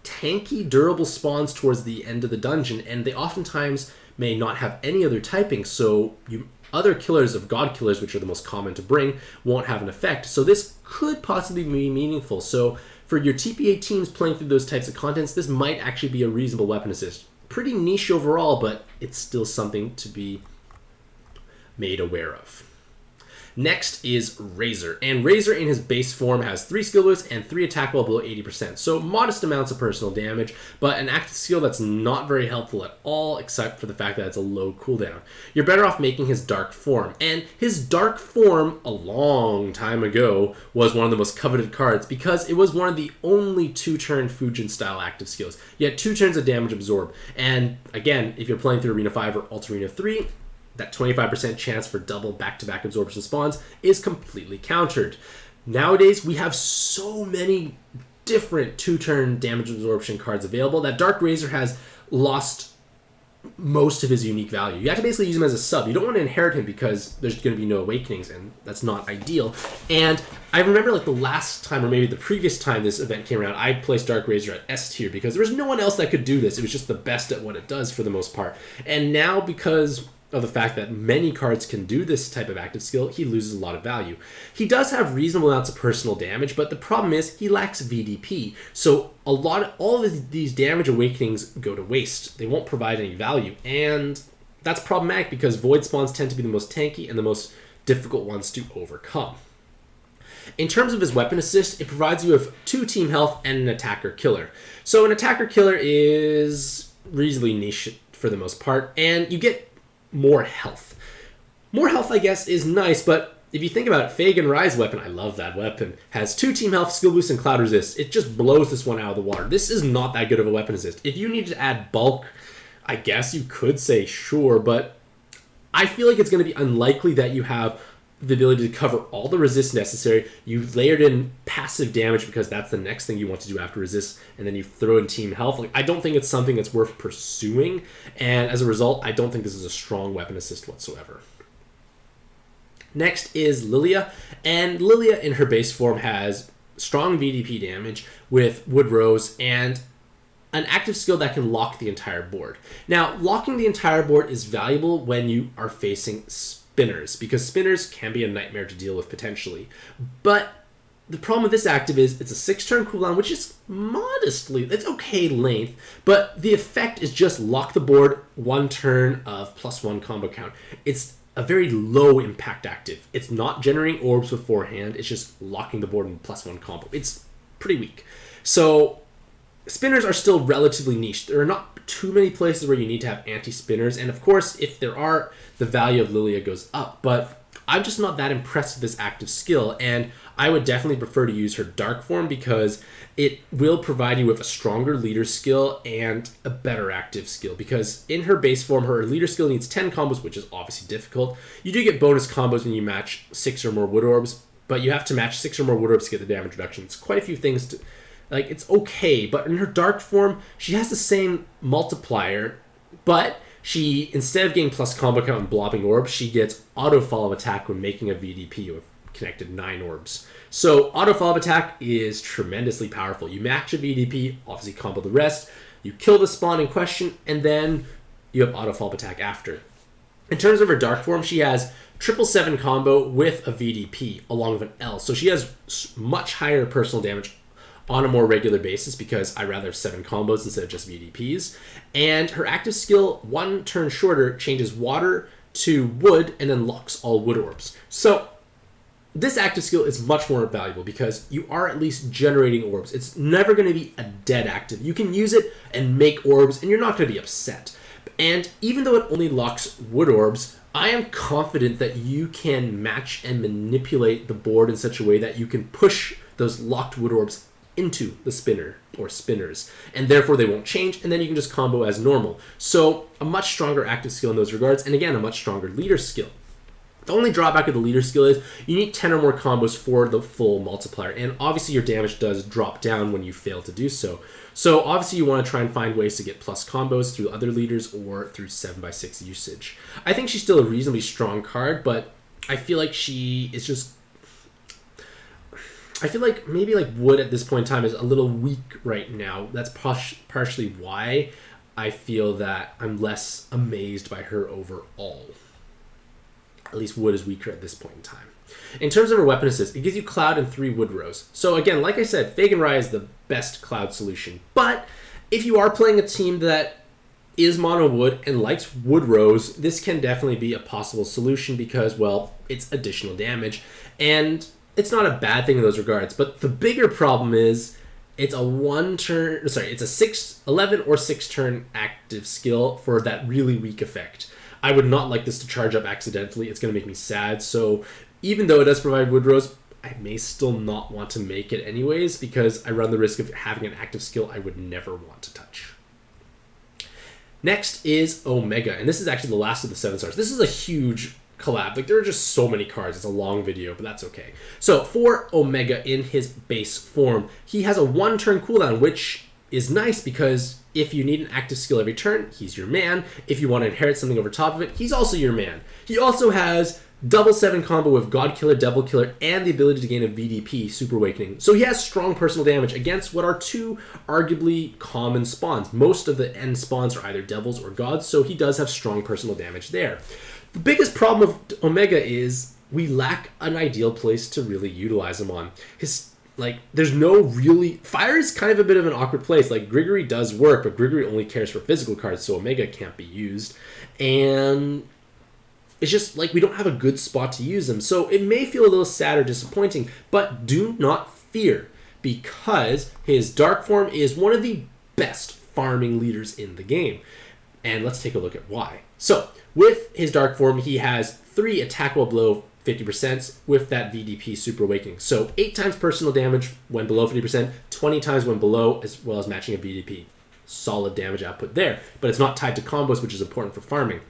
tanky, durable spawns towards the end of the dungeon, and they oftentimes may not have any other typing, so other killers of God Killers, which are the most common to bring, won't have an effect. So this could possibly be meaningful. So for your TPA teams playing through those types of contents, this might actually be a reasonable weapon assist. Pretty niche overall, but it's still something to be made aware of. Next is Raizer, and Raizer in his base form has 3 skill boosts and 3 attack while below 80%, so modest amounts of personal damage, but an active skill that's not very helpful at all, except for the fact that it's a low cooldown. You're better off making his dark form, and his dark form, a long time ago, was one of the most coveted cards because it was one of the only 2-turn Fujin style active skills. You had 2 turns of damage absorb, and again, if you're playing through Arena 5 or Alt Arena 3, that 25% chance for double back-to-back absorption spawns is completely countered. Nowadays, we have so many different 2-turn damage absorption cards available that Dark Raizer has lost most of his unique value. You have to basically use him as a sub. You don't want to inherit him because there's going to be no awakenings, and that's not ideal. And I remember like the last time, or maybe the previous time this event came around, I placed Dark Raizer at S tier because there was no one else that could do this. It was just the best at what it does for the most part. And now, because of the fact that many cards can do this type of active skill, he loses a lot of value. He does have reasonable amounts of personal damage, but the problem is he lacks VDP. So all of these damage awakenings go to waste. They won't provide any value, and that's problematic because void spawns tend to be the most tanky and the most difficult ones to overcome. In terms of his weapon assist, it provides you with 2 team health and an attacker killer. So an attacker killer is reasonably niche for the most part, and you get more health. More health, I guess, is nice, but if you think about it, Fagan Rai's weapon, I love that weapon, has 2 team health, skill boost, and cloud resist. It just blows this one out of the water. This is not that good of a weapon assist. If you need to add bulk, I guess you could say sure, but I feel like it's going to be unlikely that you have the ability to cover all the resist necessary. You've layered in passive damage because that's the next thing you want to do after resist, and then you throw in team health. Like, I don't think it's something that's worth pursuing, and as a result, I don't think this is a strong weapon assist whatsoever. Next is Lilia, and Lilia in her base form has strong VDP damage with Wood Rose and an active skill that can lock the entire board. Now, locking the entire board is valuable when you are facing spinners, because spinners can be a nightmare to deal with potentially. But the problem with this active is it's a 6-turn cooldown, which is it's okay length, but the effect is just lock the board 1 turn of +1 combo count. It's a very low impact active. It's not generating orbs beforehand, it's just locking the board in +1 combo. It's pretty weak. So spinners are still relatively niche. There are not too many places where you need to have anti-spinners, and of course, if there are, the value of Lilia goes up, but I'm just not that impressed with this active skill, and I would definitely prefer to use her dark form because it will provide you with a stronger leader skill and a better active skill, because in her base form, her leader skill needs 10 combos, which is obviously difficult. You do get bonus combos when you match 6 or more Wood Orbs, but you have to match 6 or more Wood Orbs to get the damage reduction. It's quite a few things to... Like, it's okay, but in her dark form, she has the same multiplier, but she, instead of getting plus combo count and blobbing orbs, she gets auto follow attack when making a VDP with connected 9 orbs. So auto follow attack is tremendously powerful. You match a VDP, obviously combo the rest, you kill the spawn in question, and then you have auto follow attack after. In terms of her dark form, she has 777 combo with a VDP along with an L. So she has much higher personal damage on a more regular basis because I rather have 7 combos instead of just VDPs. And her active skill, 1 turn shorter, changes water to wood and then locks all wood orbs. So this active skill is much more valuable because you are at least generating orbs. It's never going to be a dead active. You can use it and make orbs and you're not going to be upset. And even though it only locks wood orbs, I am confident that you can match and manipulate the board in such a way that you can push those locked wood orbs into the spinner or spinners, and therefore they won't change, and then you can just combo as normal. So a much stronger active skill in those regards, and again, a much stronger leader skill. The only drawback of the leader skill is you need 10 or more combos for the full multiplier, and obviously your damage does drop down when you fail to do so. So obviously you want to try and find ways to get plus combos through other leaders or through 7x6 usage. I think she's still a reasonably strong card, but I feel like she is just... I feel like maybe like Wood at this point in time is a little weak right now. That's partially why I feel that I'm less amazed by her overall. At least Wood is weaker at this point in time. In terms of her weapon assist, it gives you Cloud and 3 Wood Rows. So again, like I said, Fagan Rai is the best Cloud solution. But if you are playing a team that is mono wood and likes Wood Rows, this can definitely be a possible solution because, well, it's additional damage. And it's not a bad thing in those regards, but the bigger problem is it's a 11 or 6 turn active skill for that really weak effect. I would not like this to charge up accidentally. It's going to make me sad. So even though it does provide Wood Rows, I may still not want to make it anyways because I run the risk of having an active skill I would never want to touch. Next is Omega, and this is actually the last of the 7 stars. This is a huge collab. Like, there are just so many cards. It's a long video, but that's okay. So for Omega in his base form, he has a 1 turn cooldown, which is nice because if you need an active skill every turn, he's your man. If you want to inherit something over top of it, he's also your man. He also has double 7 combo with God Killer, Devil Killer, and the ability to gain a VDP, Super Awakening. So he has strong personal damage against what are 2 arguably common spawns. Most of the end spawns are either devils or gods, so he does have strong personal damage there. The biggest problem with Omega is we lack an ideal place to really utilize him on. There's no really... Fire is kind of a bit of an awkward place. Like, Grigory does work, but Grigory only cares for physical cards, so Omega can't be used. And it's just, like, we don't have a good spot to use him. So it may feel a little sad or disappointing, but do not fear, because his Dark Form is one of the best farming leaders in the game. And let's take a look at why. So, with his Dark Form, he has 3 attack while below 50% with that VDP Super Awakening. So 8 times personal damage when below 50%, 20 times when below, as well as matching a VDP. Solid damage output there. But it's not tied to combos, which is important for farming.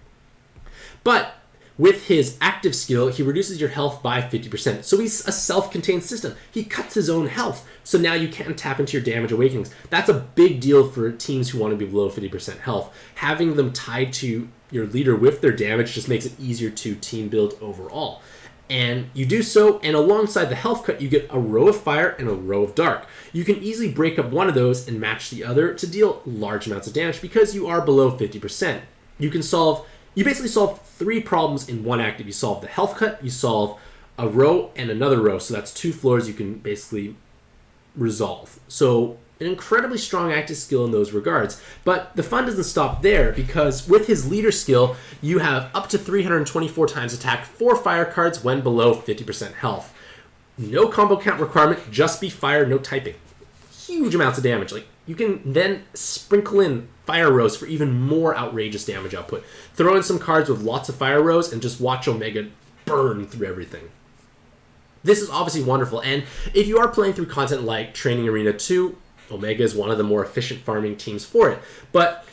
But with his active skill, he reduces your health by 50%. So he's a self-contained system. He cuts his own health. So now you can tap into your damage awakenings. That's a big deal for teams who want to be below 50% health. Having them tied to your leader with their damage just makes it easier to team build overall. And you do so, and alongside the health cut, you get a row of fire and a row of dark. You can easily break up one of those and match the other to deal large amounts of damage because you are below 50%. You basically solve 3 problems in one active. You solve the health cut, you solve a row and another row, so that's 2 floors you can basically resolve. So an incredibly strong active skill in those regards. But the fun doesn't stop there, because with his leader skill, you have up to 324 times attack, 4 fire cards when below 50% health. No combo count requirement, just be fire, no typing. Huge amounts of damage. Like, you can then sprinkle in fire rows for even more outrageous damage output. Throw in some cards with lots of fire rows and just watch Omega burn through everything. This is obviously wonderful, and if you are playing through content like Training Arena 2, Omega is one of the more efficient farming teams for it. But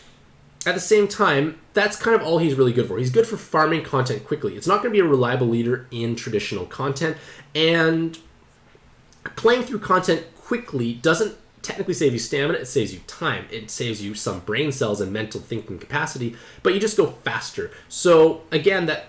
at the same time, that's kind of all he's really good for. He's good for farming content quickly. It's not going to be a reliable leader in traditional content, and playing through content quickly doesn't technically save you stamina, it saves you time, it saves you some brain cells and mental thinking capacity, but you just go faster. So again, that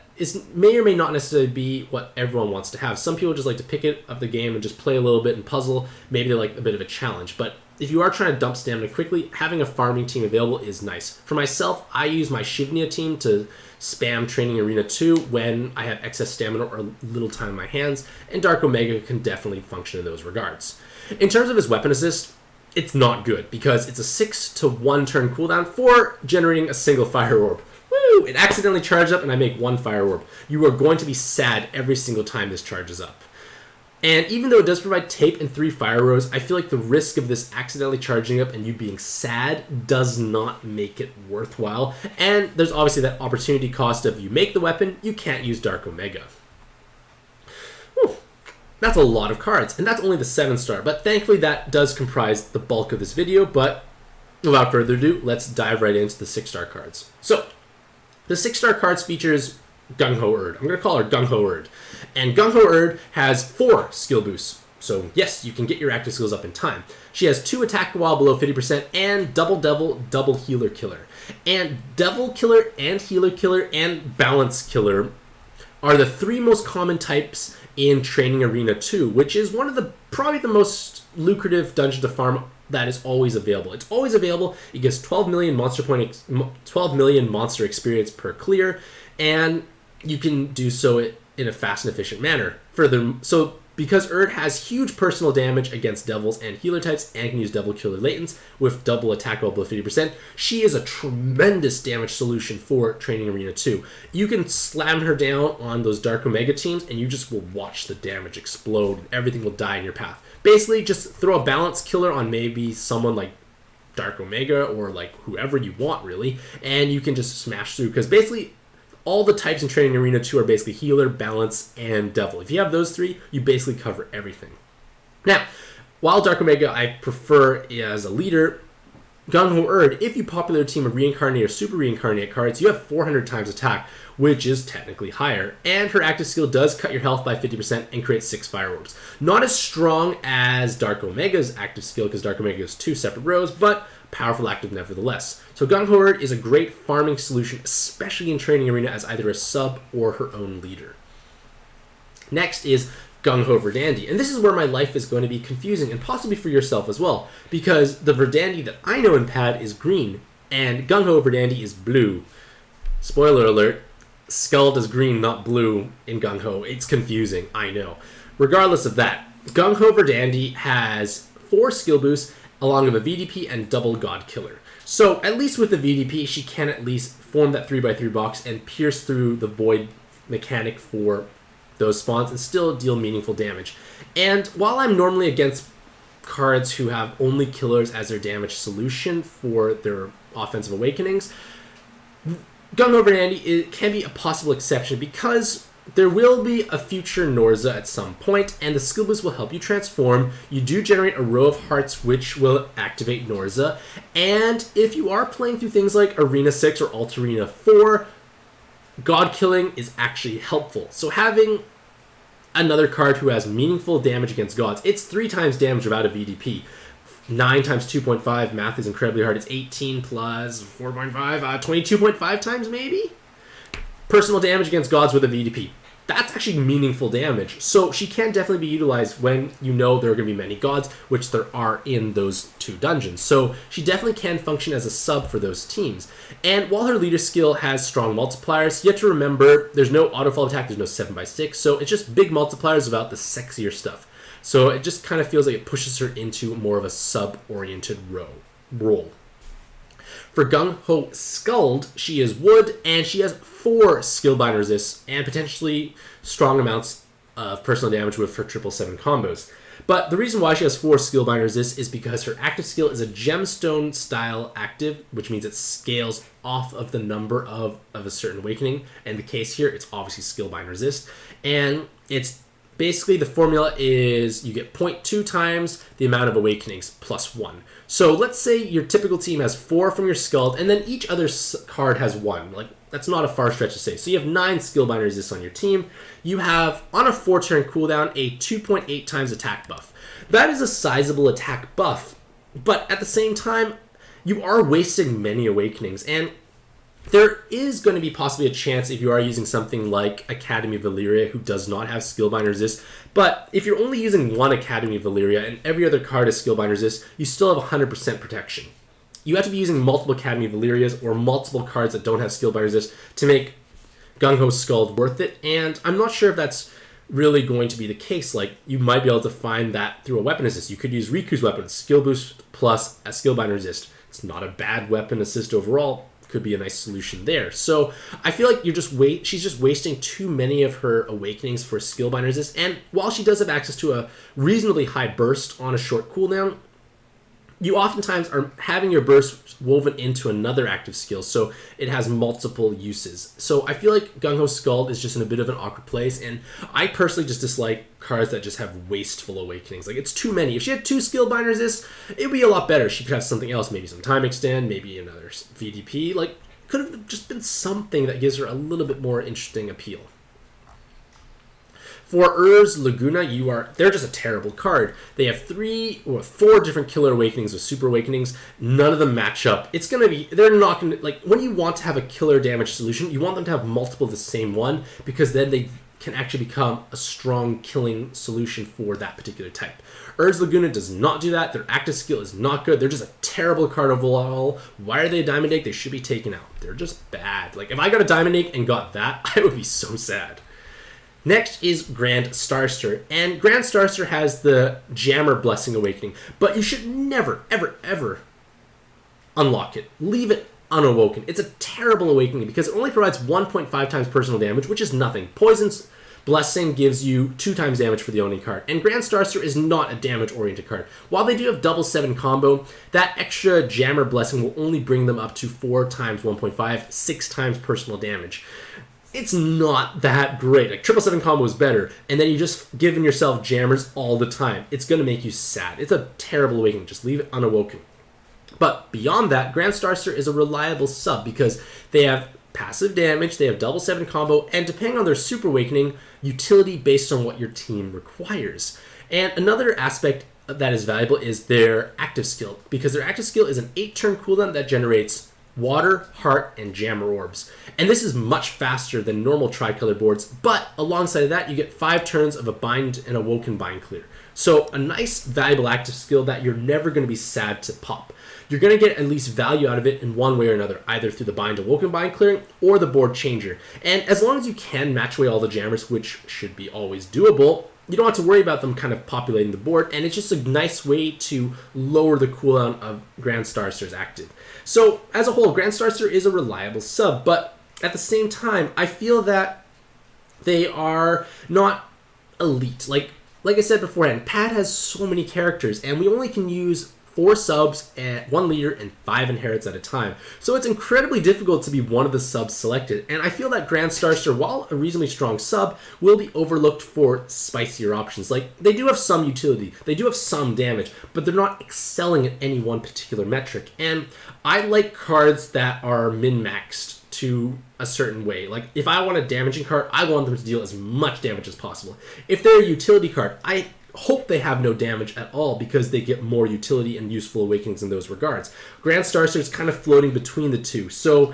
may or may not necessarily be what everyone wants to have. Some people just like to pick it up the game and just play a little bit and puzzle. Maybe they like a bit of a challenge. But if you are trying to dump stamina quickly, having a farming team available is nice. For myself, I use my Shivnia team to spam Training Arena 2 when I have excess stamina or little time in my hands, and Dark Omega can definitely function in those regards. In terms of his weapon assist, it's not good because it's a 6 to 1 turn cooldown for generating a single fire orb. Woo! It accidentally charged up and I make 1 fire orb. You are going to be sad every single time this charges up. And even though it does provide tape and 3 fire rows, I feel like the risk of this accidentally charging up and you being sad does not make it worthwhile. And there's obviously that opportunity cost of you make the weapon, you can't use Dark Omega. Whew. That's a lot of cards, and that's only the 7-star, but thankfully that does comprise the bulk of this video. But without further ado, let's dive right into the 6-star cards. So, the 6-star cards features GungHo Erd. I'm going to call her GungHo Erd. And GungHo Erd has 4 skill boosts. So yes, you can get your active skills up in time. She has 2 attack while below 50% and double devil, double healer killer. And devil killer and healer killer and balance killer are the 3 most common types in Training Arena 2, which is one of the probably the most lucrative dungeon to farm that is always available. It's always available. It gives 12 million monster experience per clear, and you can do so in a fast and efficient manner. So because Erd has huge personal damage against devils and healer types and can use devil killer latents with double attack roll below 50%, she is a tremendous damage solution for Training Arena 2. You can slam her down on those Dark Omega teams and you just will watch the damage explode and everything will die in your path. Basically, just throw a balance killer on maybe someone like Dark Omega or like whoever you want, really, and you can just smash through, because basically all the types in Training Arena 2 are basically healer, balance, and devil. If you have those 3, you basically cover everything. Now, while Dark Omega I prefer as a leader, GungHo Erd, if you popular a team of Reincarnate or Super Reincarnate cards, you have 400 times attack, which is technically higher. And her active skill does cut your health by 50% and create 6 fire orbs. Not as strong as Dark Omega's active skill, because Dark Omega has 2 separate rows, but powerful active nevertheless. So GungHo Erd is a great farming solution, especially in Training Arena as either a sub or her own leader. Next is GungHo Verdandi, and this is where my life is going to be confusing, and possibly for yourself as well, because the Verdandi that I know in Pad is green, and GungHo Verdandi is blue. Spoiler alert, Skuld is green, not blue in GungHo. It's confusing, I know. Regardless of that, GungHo Verdandi has 4 skill boosts, along with a VDP and double God Killer. So, at least with the VDP, she can at least form that 3x3 box and pierce through the void mechanic for those spawns and still deal meaningful damage. And while I'm normally against cards who have only killers as their damage solution for their offensive awakenings, GungHo Verdandi can be a possible exception, because there will be a future Norza at some point, and the skill boost will help you transform. You do generate a row of hearts which will activate Norza, and if you are playing through things like Arena 6 or Alt Arena 4, God killing is actually helpful. So having another card who has meaningful damage against gods, it's 3 times damage without a VDP. 9 times 2.5, math is incredibly hard. It's 18 plus 4.5, 22.5 times maybe? Personal damage against gods with a VDP. That's actually meaningful damage. So she can definitely be utilized when you know there are going to be many gods, which there are in those 2 dungeons. So she definitely can function as a sub for those teams. And while her leader skill has strong multipliers, you have to remember there's no auto-fall attack, there's no 7x6, so it's just big multipliers without the sexier stuff. So it just kind of feels like it pushes her into more of a sub-oriented role. For GungHo Skuld, she is wood, and she has 4 skill-bind resists and potentially strong amounts of personal damage with her 777 combos. But the reason why she has 4 skill-bind resists is because her active skill is a gemstone-style active, which means it scales off of the number of a certain awakening. In the case here, it's obviously skill-bind resist. And it's basically, the formula is you get 0.2 times the amount of awakenings plus 1. So let's say your typical team has 4 from your Skuld, and then each other card has 1. Like, that's not a far stretch to say. So you have 9 skill-bind resists on your team. You have, on a 4-turn cooldown, a 2.8 times attack buff. That is a sizable attack buff. But at the same time, you are wasting many awakenings, and there is going to be possibly a chance if you are using something like Academy of Valyria, who does not have Skillbind Resist. But if you're only using one Academy of Valyria and every other card is Skillbind Resist, you still have 100% protection. You have to be using multiple Academy of Valyrias or multiple cards that don't have Skillbind Resist to make GungHo Skuld worth it. And I'm not sure if that's really going to be the case. Like, you might be able to find that through a weapon assist. You could use Riku's weapon, Skill Boost plus a Skillbind Resist. It's not a bad weapon assist overall. Could be a nice solution there. So I feel like she's just wasting too many of her awakenings for Skillbind Resist. And while she does have access to a reasonably high burst on a short cooldown, you oftentimes are having your burst woven into another active skill, so it has multiple uses. So I feel like GungHo Skuld is just in a bit of an awkward place, and I personally just dislike cards that just have wasteful awakenings. Like, it's too many. If she had 2 Skillbind Resists, it'd be a lot better. She could have something else, maybe some time extend, maybe another VDP. Like, could have just been something that gives her a little bit more interesting appeal. For Urs Laguna, they're just a terrible card. They have 3 or 4 different killer awakenings with super awakenings. None of them match up. They're not going to, like, when you want to have a killer damage solution, you want them to have multiple of the same one, because then they can actually become a strong killing solution for that particular type. Urs Laguna does not do that. Their active skill is not good. They're just a terrible card overall. Why are they a Diamond Egg? They should be taken out. They're just bad. Like, if I got a Diamond Egg and got that, I would be so sad. Next is Grand Starster, and Grand Starster has the Jammer Blessing Awakening, but you should never, ever, ever unlock it. Leave it unawoken. It's a terrible awakening because it only provides 1.5 times personal damage, which is nothing. Poison's Blessing gives you 2 times damage for the owning card, and Grand Starster is not a damage-oriented card. While they do have double 7 combo, that extra Jammer Blessing will only bring them up to 4 times 1.5, 6 times personal damage. It's not that great. Like, 777 combo is better, and then you just giving yourself jammers all the time. It's going to make you sad. It's a terrible awakening. Just leave it unawoken. But beyond that, Grand Starster is a reliable sub because they have passive damage, they have double 7 combo, and depending on their super awakening, utility based on what your team requires. And another aspect that is valuable is their active skill, because their active skill is an 8-turn cooldown that generates Water, Heart, and Jammer Orbs. And this is much faster than normal tricolor boards, but alongside of that, you get 5 turns of a Bind and Awoken Bind Clear. So a nice, valuable active skill that you're never going to be sad to pop. You're going to get at least value out of it in one way or another, either through the Bind Awoken Bind Clearing or the board changer. And as long as you can match away all the jammers, which should be always doable, you don't have to worry about them kind of populating the board, and it's just a nice way to lower the cooldown of Grand Starster's active. So, as a whole, Grand Starster is a reliable sub, but at the same time, I feel that they are not elite. Like I said beforehand, Pad has so many characters, and we only can use 4 subs at 1 leader and 5 inherits at a time. So it's incredibly difficult to be one of the subs selected. And I feel that Grand Starster, while a reasonably strong sub, will be overlooked for spicier options. Like, they do have some utility, they do have some damage, but they're not excelling at any one particular metric. And I like cards that are min-maxed to a certain way. Like, if I want a damaging card, I want them to deal as much damage as possible. If they're a utility card, I hope they have no damage at all because they get more utility and useful awakenings in those regards. Grand Starster is kind of floating between the two, so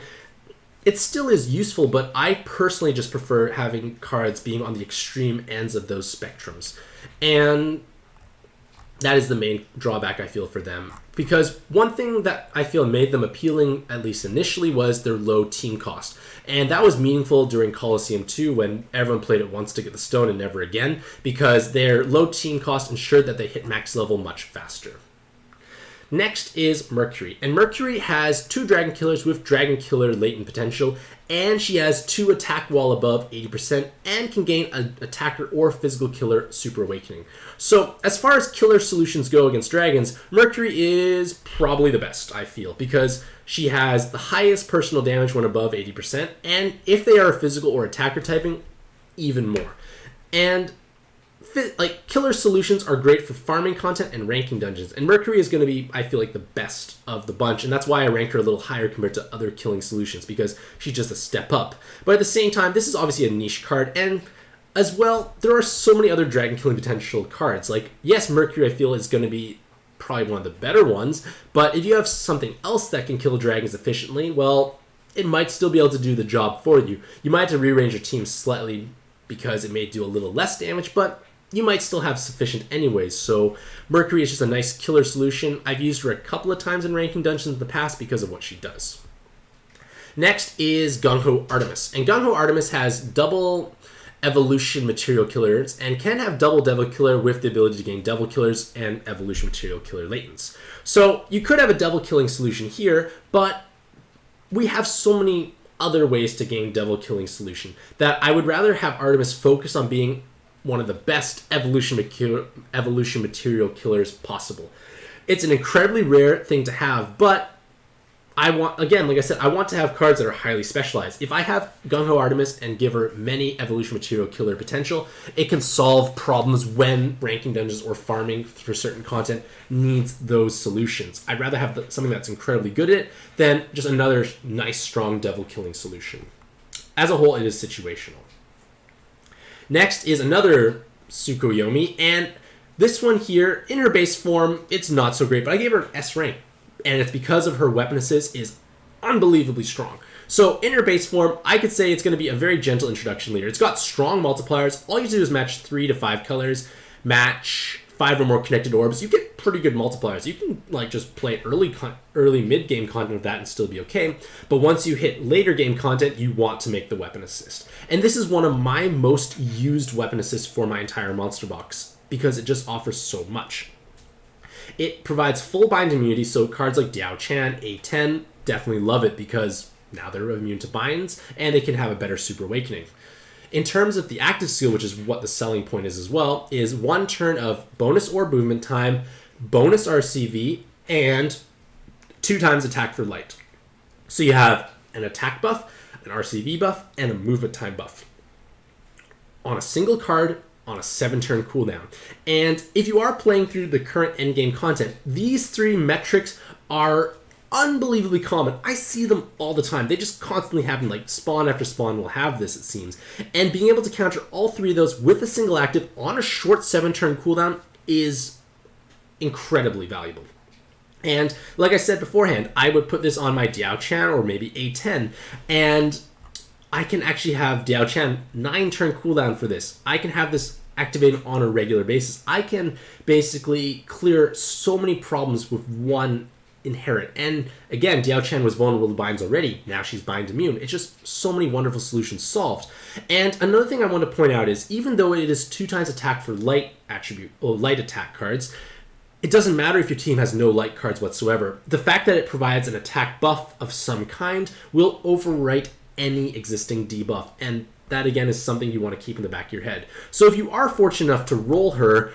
it still is useful, but I personally just prefer having cards being on the extreme ends of those spectrums. And that is the main drawback I feel for them. Because one thing that I feel made them appealing, at least initially, was their low team cost. And that was meaningful during Coliseum 2 when everyone played it once to get the stone and never again, because their low team cost ensured that they hit max level much faster. Next is Mercury. And Mercury has 2 Dragon Killers with Dragon Killer latent potential, and she has 2 attack wall above 80% and can gain an attacker or physical killer super awakening. So as far as killer solutions go against dragons, Mercury is probably the best, I feel, because she has the highest personal damage when above 80%, and if they are a physical or attacker typing, even more. And like, killer solutions are great for farming content and ranking dungeons, and Mercury is going to be, I feel like, the best of the bunch, and that's why I rank her a little higher compared to other killing solutions, because she's just a step up. But at the same time, this is obviously a niche card, and as well, there are so many other dragon killing potential cards. Like, yes, Mercury, I feel, is going to be probably one of the better ones, but if you have something else that can kill dragons efficiently, well, it might still be able to do the job for you. You might have to rearrange your team slightly because it may do a little less damage, but you might still have sufficient anyways. So Mercury is just a nice killer solution. I've used her a couple of times in ranking dungeons in the past because of what she does. Next is GungHo Artemis. And GungHo Artemis has double evolution material killers and can have double devil killer with the ability to gain devil killers and evolution material killer latents. So you could have a devil killing solution here, but we have so many other ways to gain devil killing solution that I would rather have Artemis focus on being one of the best evolution material killers possible. It's an incredibly rare thing to have, but I want, again, like I said, I want to have cards that are highly specialized. If I have GungHo Artemis and give her many evolution material killer potential, it can solve problems when ranking dungeons or farming for certain content needs those solutions. I'd rather have something that's incredibly good at it than just another nice, strong devil killing solution. As a whole, it is situational. Next is another Tsukuyomi, and this one here, in her base form, it's not so great, but I gave her an S rank. And it's because of her weapon assist is unbelievably strong. So in her base form, I could say it's going to be a very gentle introduction leader. It's got strong multipliers. All you have to do is match 3 to 5 colors, match 5 or more connected orbs. You get pretty good multipliers. You can like just play early mid-game content with that and still be okay. But once you hit later game content, you want to make the weapon assist. And this is one of my most used weapon assists for my entire monster box because it just offers so much. It provides full bind immunity, so cards like Diao Chan, A10, definitely love it because now they're immune to binds, and they can have a better Super Awakening. In terms of the active skill, which is what the selling point is as well, is 1 turn of bonus orb movement time, bonus RCV, and 2 times attack for light. So you have an attack buff, an RCV buff, and a movement time buff on a single card on a 7-turn cooldown. And if you are playing through the current endgame content, these 3 metrics are unbelievably common. I see them all the time. They just constantly happen, like spawn after spawn will have this, it seems. And being able to counter all 3 of those with a single active on a short 7-turn cooldown is incredibly valuable. And like I said beforehand, I would put this on my Diao Chan or maybe A10, and I can actually have Diao Chan 9-turn cooldown for this. I can have this activated on a regular basis. I can basically clear so many problems with 1 inherit. And again, Diao Chan was vulnerable to binds already. Now she's bind immune. It's just so many wonderful solutions solved. And another thing I want to point out is even though it is 2 times attack for light attribute or light attack cards, it doesn't matter if your team has no light cards whatsoever. The fact that it provides an attack buff of some kind will overwrite any existing debuff, and that again is something you want to keep in the back of your head. So if you are fortunate enough to roll her,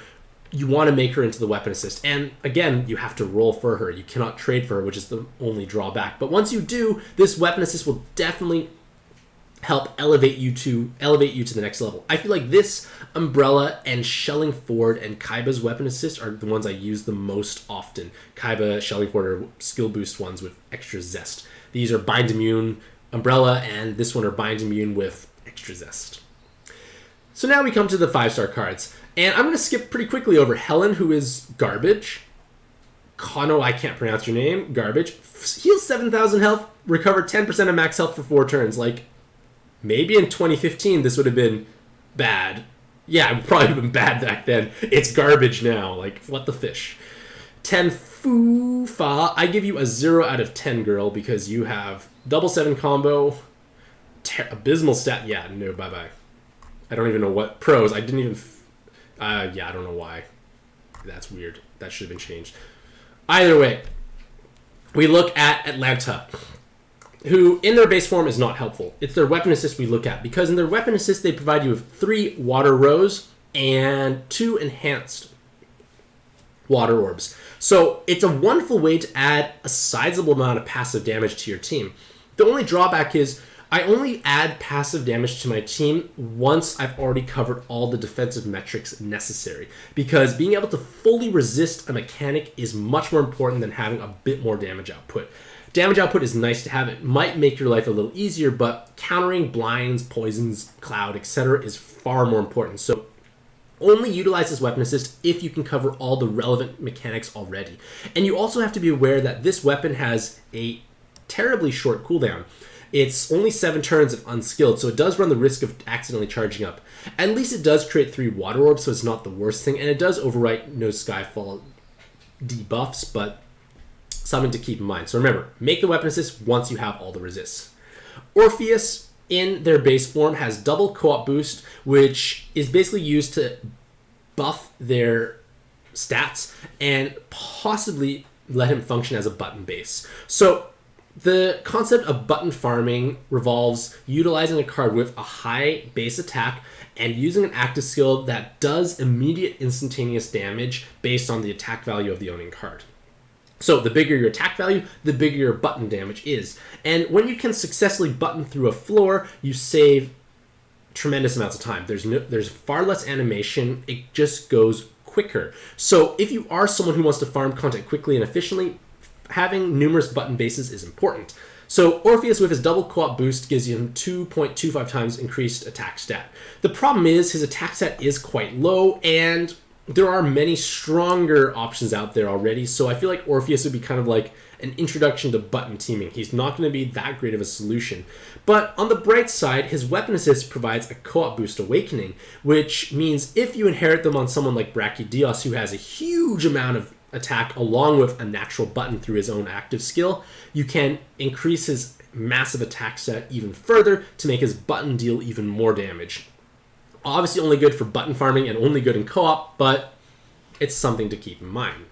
you want to make her into the weapon assist, and again you have to roll for her. You cannot trade for her, which is the only drawback. But once you do, this weapon assist will definitely help elevate you to the next level. I feel like this, Umbrella, and Shelling Ford and Kaiba's weapon assist are the ones I use the most often. Kaiba, Shelling Ford are skill boost ones with extra zest. These are bind immune. Umbrella and this one are bind immune with extra zest. So now we come to the 5-star cards. And I'm going to skip pretty quickly over Helen, who is garbage. Kono, I can't pronounce your name, garbage. Heals 7,000 health, recover 10% of max health for 4 turns. Like, maybe in 2015 this would have been bad. Yeah, it would probably have been bad back then. It's garbage now. Like, what the fish. Tenfuufa, I give you a 0 out of 10, girl, because you have double 7 combo, abysmal stat. Yeah, no, bye-bye. I don't even know what pros. I didn't even... yeah, I don't know why. That's weird. That should have been changed. Either way, we look at Atalanta, who in their base form is not helpful. It's their weapon assist we look at, because in their weapon assist they provide you with 3 water rows and 2 enhanced water orbs. So it's a wonderful way to add a sizable amount of passive damage to your team. The only drawback is I only add passive damage to my team once I've already covered all the defensive metrics necessary, because being able to fully resist a mechanic is much more important than having a bit more damage output. Damage output is nice to have. It might make your life a little easier, but countering blinds, poisons, cloud, etc. is far more important. So Only utilize this weapon assist if you can cover all the relevant mechanics already. And you also have to be aware that this weapon has a terribly short cooldown. It's only 7 turns if unskilled, so it does run the risk of accidentally charging up. At least it does create 3 water orbs, so it's not the worst thing, and it does overwrite no Skyfall debuffs, but something to keep in mind. So remember, make the weapon assist once you have all the resists. Orpheus, in their base form, has double co-op boost, which is basically used to buff their stats and possibly let him function as a button base. So the concept of button farming revolves utilizing a card with a high base attack and using an active skill that does immediate instantaneous damage based on the attack value of the owning card. So the bigger your attack value, the bigger your button damage is. And when you can successfully button through a floor, you save tremendous amounts of time. There's far less animation. It just goes quicker. So if you are someone who wants to farm content quickly and efficiently, having numerous button bases is important. So Orpheus with his double co-op boost gives him 2.25 times increased attack stat. The problem is his attack stat is quite low, and there are many stronger options out there already, so I feel like Orpheus would be kind of like an introduction to button teaming. He's not going to be that great of a solution. But on the bright side, his weapon assist provides a co-op boost awakening, which means if you inherit them on someone like Brachydios, who has a huge amount of attack along with a natural button through his own active skill, you can increase his massive attack stat even further to make his button deal even more damage. Obviously only good for button farming and only good in co-op, but it's something to keep in mind.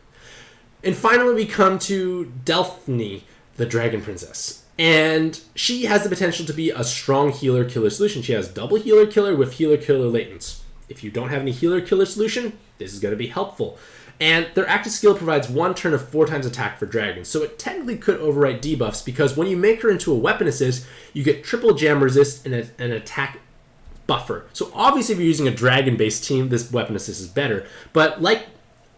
And finally we come to Delphyne, the Dragon Princess. And she has the potential to be a strong healer-killer solution. She has double healer-killer with healer-killer latents. If you don't have any healer-killer solution, this is going to be helpful. And their active skill provides 1 turn of 4 times attack for dragons, so it technically could overwrite debuffs because when you make her into a weapon assist, you get triple jam resist and an attack buffer. So obviously if you're using a dragon-based team, this weapon assist is better. But like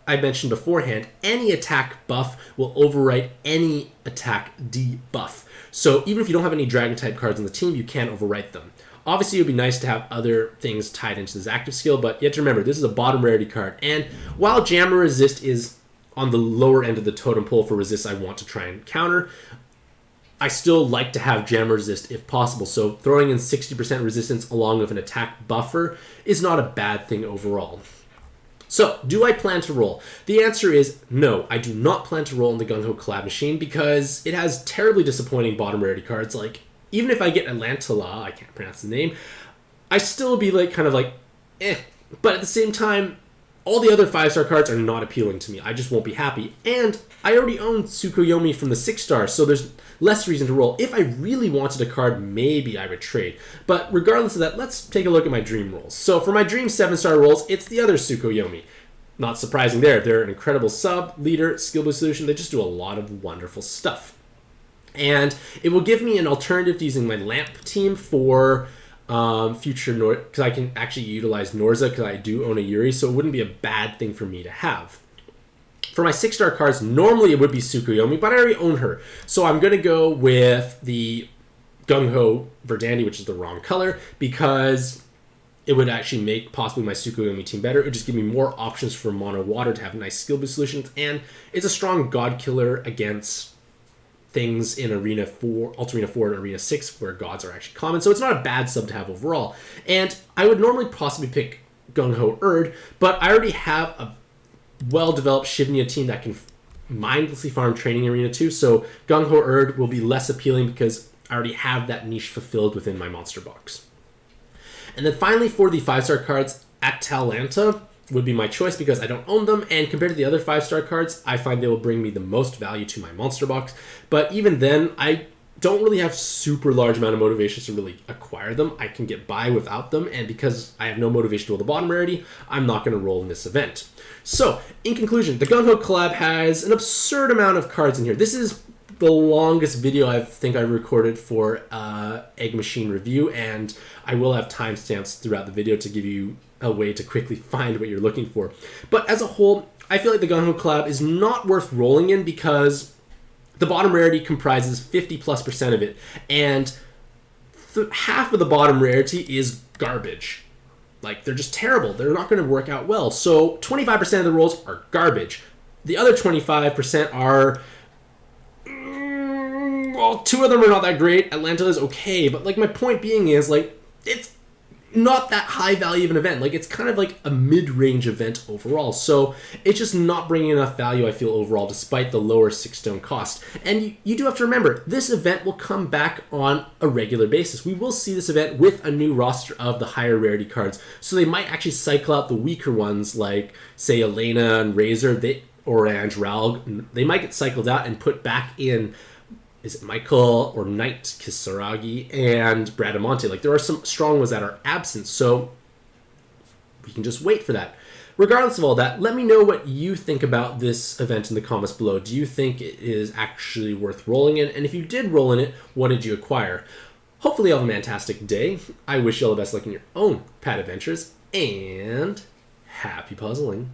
I mentioned beforehand, any attack buff will overwrite any attack debuff. So even if you don't have any dragon-type cards on the team, you can overwrite them. Obviously, it would be nice to have other things tied into this active skill, but you have to remember, this is a bottom rarity card. And while Jammer Resist is on the lower end of the totem pole for resists I want to try and counter, I still like to have Jammer Resist if possible. So throwing in 60% resistance along with an attack buffer is not a bad thing overall. So, do I plan to roll? The answer is no, I do not plan to roll in the GungHo Collab machine because it has terribly disappointing bottom rarity cards. Like, even if I get Atalanta, I can't pronounce the name, I still be like kind of like, eh. But at the same time, all the other 5-star cards are not appealing to me. I just won't be happy. And I already own Tsukuyomi from the 6-star, so there's less reason to roll. If I really wanted a card, maybe I would trade. But regardless of that, let's take a look at my dream rolls. So for my dream 7-star rolls, it's the other Tsukuyomi. Not surprising there. They're an incredible sub, leader, skill boost solution. They just do a lot of wonderful stuff. And it will give me an alternative to using my lamp team for future Nor, because I can actually utilize Norza because I do own a Yuri, so it wouldn't be a bad thing for me to have. For my 6-star cards, normally it would be Tsukuyomi, but I already own her. So I'm going to go with the GungHo Verdandi, which is the wrong color, because it would actually make possibly my Tsukuyomi team better. It would just give me more options for mono water to have nice skill boost solutions, and it's a strong god killer against things in Arena 4, Alt Arena 4 and Arena 6 where gods are actually common, so it's not a bad sub to have overall. And I would normally possibly pick GungHo Erd, but I already have a well-developed Shivnia team that can mindlessly farm training Arena 2, so GungHo Erd will be less appealing because I already have that niche fulfilled within my monster box. And then finally for the 5-star cards, Atalanta would be my choice because I don't own them, and compared to the other 5-star cards, I find they will bring me the most value to my monster box. But even then, I don't really have super large amount of motivations to really acquire them. I can get by without them, and because I have no motivation to roll the bottom rarity, I'm not going to roll in this event. So, in conclusion, the GungHo Collab has an absurd amount of cards in here. This is the longest video I think I recorded for Egg Machine review, and I will have timestamps throughout the video to give you a way to quickly find what you're looking for. But as a whole, I feel like the GungHo Collab is not worth rolling in because the bottom rarity comprises 50+% of it, and half of the bottom rarity is garbage. Like, they're just terrible. They're not going to work out well. So 25% of the rolls are garbage. The other 25% are... well, 2 of them are not that great. Atalanta is okay. But, like, my point being is, like, it's not that high value of an event. Like, it's kind of like a mid-range event overall. So it's just not bringing enough value, I feel, overall, despite the lower 6-stone cost. And you do have to remember, this event will come back on a regular basis. We will see this event with a new roster of the higher rarity cards. So they might actually cycle out the weaker ones, like, say, Elena and Raizer, Orage, Ralg. They might get cycled out and put back in... is it Michael or Knight Kisaragi and Bradamonte? Like, there are some strong ones that are absent, so we can just wait for that. Regardless of all that, let me know what you think about this event in the comments below. Do you think it is actually worth rolling in? And if you did roll in it, what did you acquire? Hopefully you have a fantastic day. I wish you all the best luck in your own pad adventures, and happy puzzling.